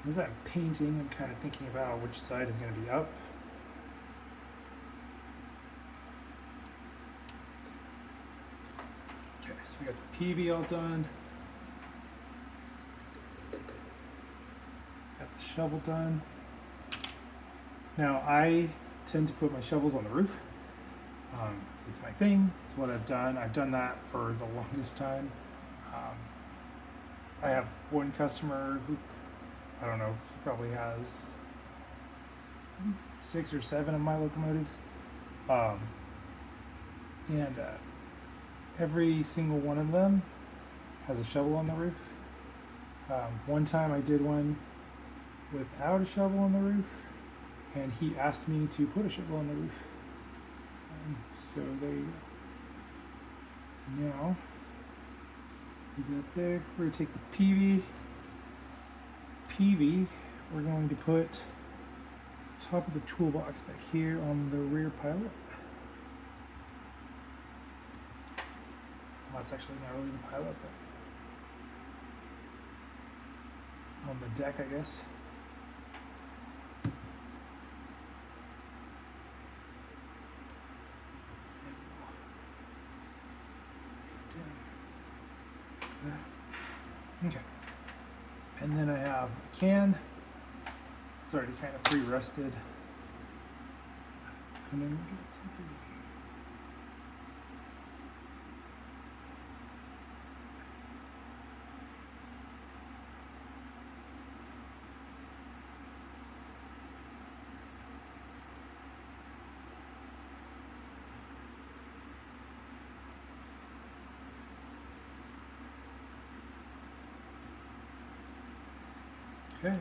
As I'm painting, I'm kind of thinking about which side is going to be up. Okay, so we got the PV all done. shovel done. Now I tend to put my shovels on the roof. It's my thing. It's what I've done. I've done that for the longest time. I have one customer who, I don't know, he probably has 6 or 7 of my locomotives. And every single one of them has a shovel on the roof. One time I did one without a shovel on the roof, and he asked me to put a shovel on the roof. So there you go. Now, leave that there. We're going to take the PV, we're going to put top of the toolbox back here on the rear pilot. Well, that's actually not really the pilot, but on the deck, I guess. Okay. And then I have a can. It's already kind of pre-rusted. Come in and get something. Okay,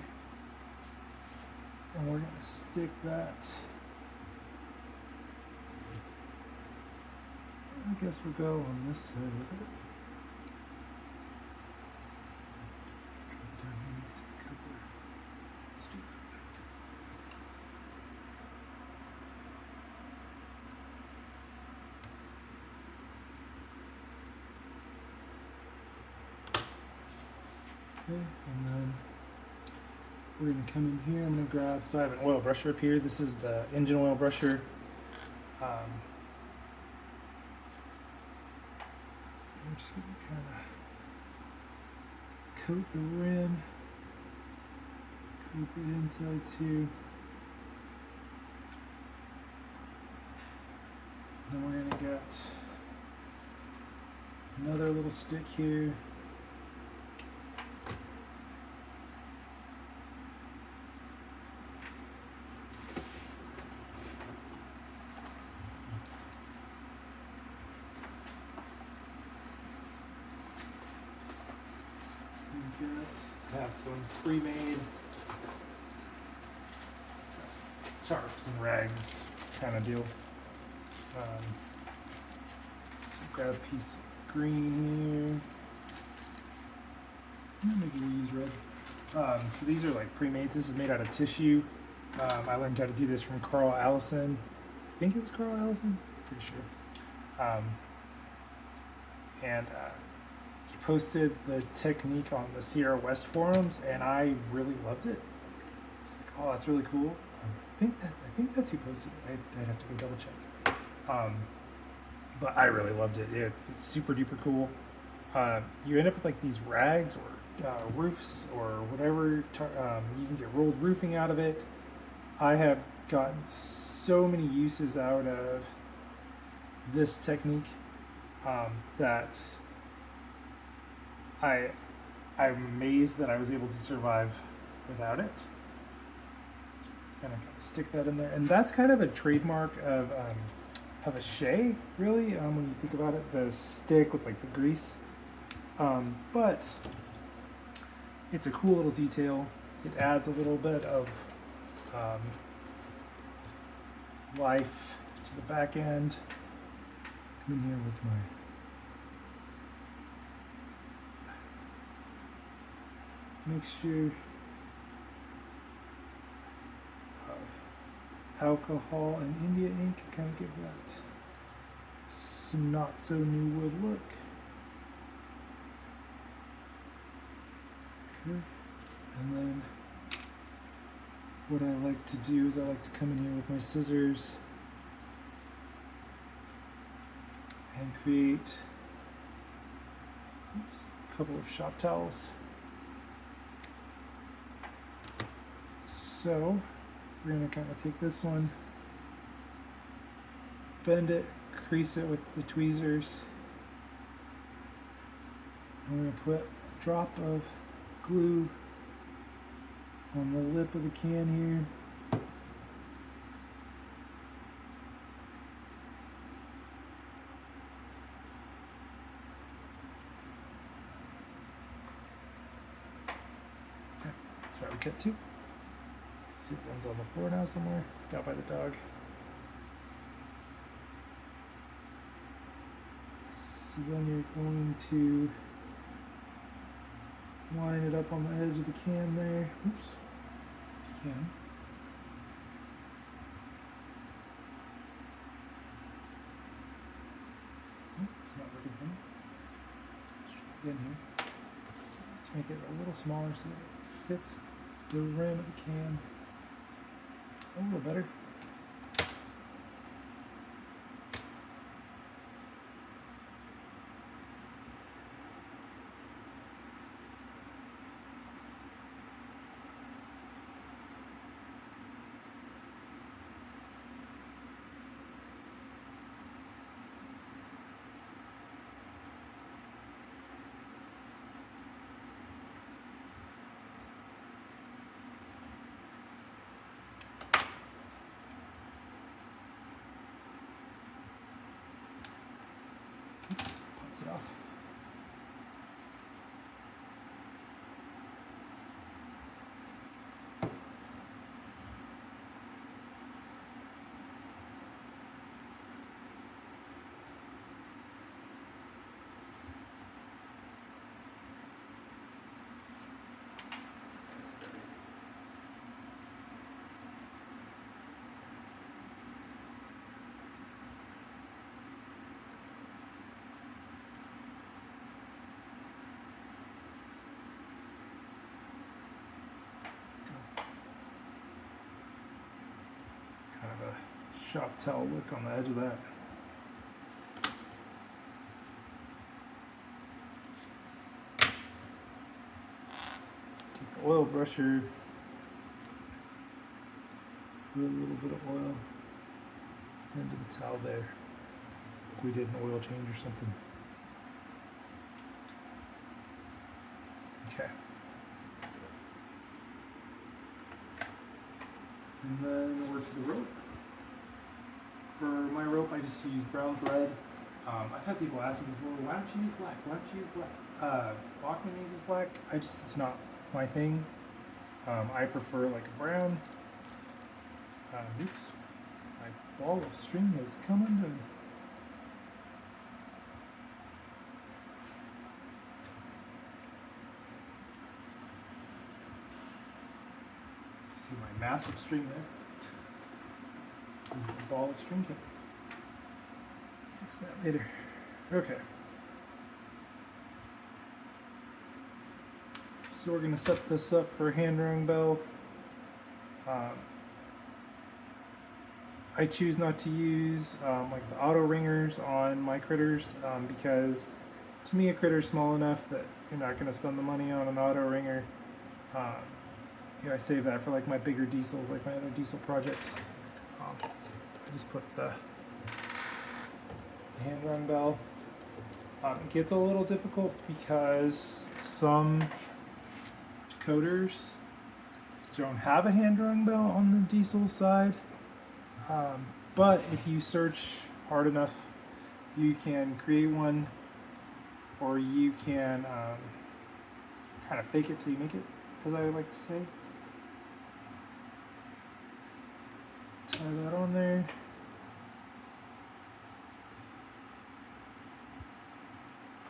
and we're going to stick that, I guess we'll go on this side with it. Let's do that. Okay, and then we're going to come in here. I'm going to grab, so I have an oil brusher up here. This is the engine oil brusher. I'm just going to kind of coat the rim, coat the inside too. Then we're going to get another little stick here. Have some pre-made tarps and rags kind of deal. So grab a piece of green here. Maybe we'll use red. So these are like pre-made. This is made out of tissue. I learned how to do this from Carl Allison. I think it was Carl Allison. Pretty sure. He posted the technique on the Sierra West forums, and I really loved it. It's like, oh, that's really cool. I think that's who posted it. I'd have to go double check. But I really loved it. It's super duper cool. You end up with like these rags or roofs or whatever. You can get rolled roofing out of it. I have gotten so many uses out of this technique that I'm amazed that I was able to survive without it. Kind of stick that in there, and that's kind of a trademark of a Shea, really, when you think about it, the stick with like the grease. But it's a cool little detail. It adds a little bit of life to the back end. Come in here with my mixture of alcohol and India ink, kind of give that not so new wood look. Okay, and then what I like to do is I like to come in here with my scissors and create a couple of shop towels. So we're going to kind of take this one, bend it, crease it with the tweezers. I'm going to put a drop of glue on the lip of the can here. Okay, that's where we cut to. See, one's on the floor now somewhere, down by the dog. So then you're going to line it up on the edge of the can there. Oops. You can. Oh, it's not working for me. Let's try it again here. To make it a little smaller so that it fits the rim of the can a little better. Oops, popped it off. Kind of a shop towel look on the edge of that. Take the oil brusher, put a little bit of oil into the towel there. Like we did an oil change or something. Okay. And then over to the rope. For my rope, I just use brown thread. I've had people ask me before, why don't you use black? Why don't you use black? Bachman uses black. It's not my thing. I prefer like a brown. Oops. My ball of string has come undone. See my massive string there? This is the ball of string kit. Fix that later. Okay. So we're going to set this up for a hand rung bell. I choose not to use like the auto ringers on my critters because to me a critter is small enough that you're not going to spend the money on an auto ringer. I save that for like my bigger diesels, like my other diesel projects. I just put the hand rung bell. It gets a little difficult because some coders don't have a hand rung bell on the diesel side. But if you search hard enough, you can create one, or you can kind of fake it till you make it, as I like to say. Tie that on there.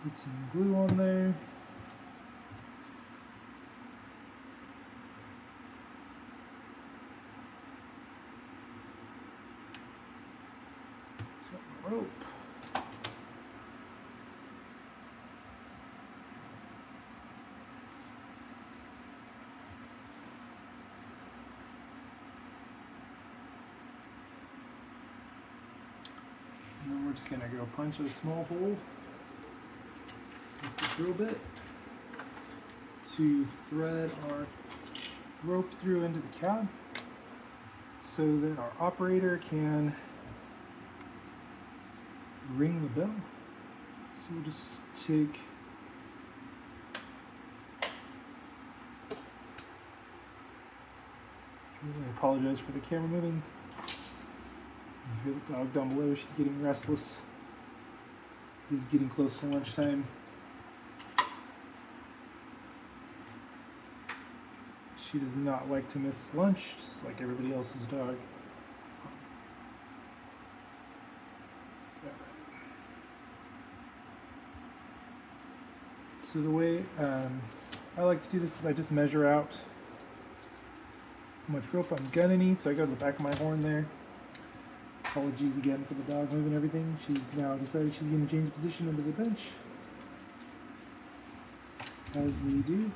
Put some glue on there. Rope. And then we're just going to go punch a small hole with the drill bit to thread our rope through into the cab. so that our operator can ring the bell. So we'll just take I apologize for the camera moving. You hear the dog down below, she's getting restless. It is getting close to lunchtime. She does not like to miss lunch, just like everybody else's dog. So the way I like to do this is I just measure out how much rope I'm gonna need. So I go to the back of my horn there. Apologies again for the dog moving everything. She's now decided she's gonna change position under the bench, as they do.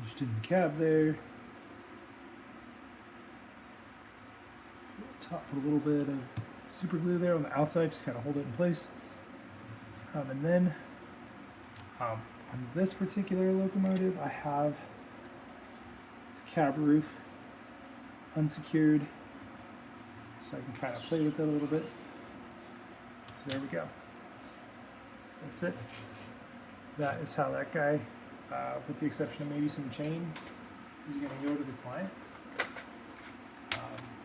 Just in the cab there. Put a little bit of super glue there on the outside, just kind of hold it in place. And then on this particular locomotive, I have the cab roof unsecured, so I can kind of play with it a little bit. So there we go. That's it. That is how that guy, with the exception of maybe some chain, is going to go to the client.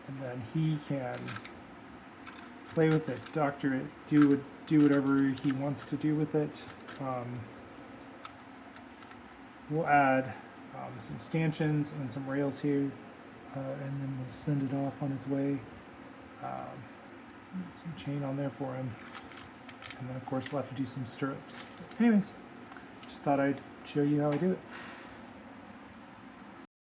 And then he can play with it, doctor it, do whatever he wants to do with it. We'll add some stanchions and some rails here, and then we'll send it off on its way. Some chain on there for him, and then of course we'll have to do some stirrups. But anyways, just thought I'd show you how I do it.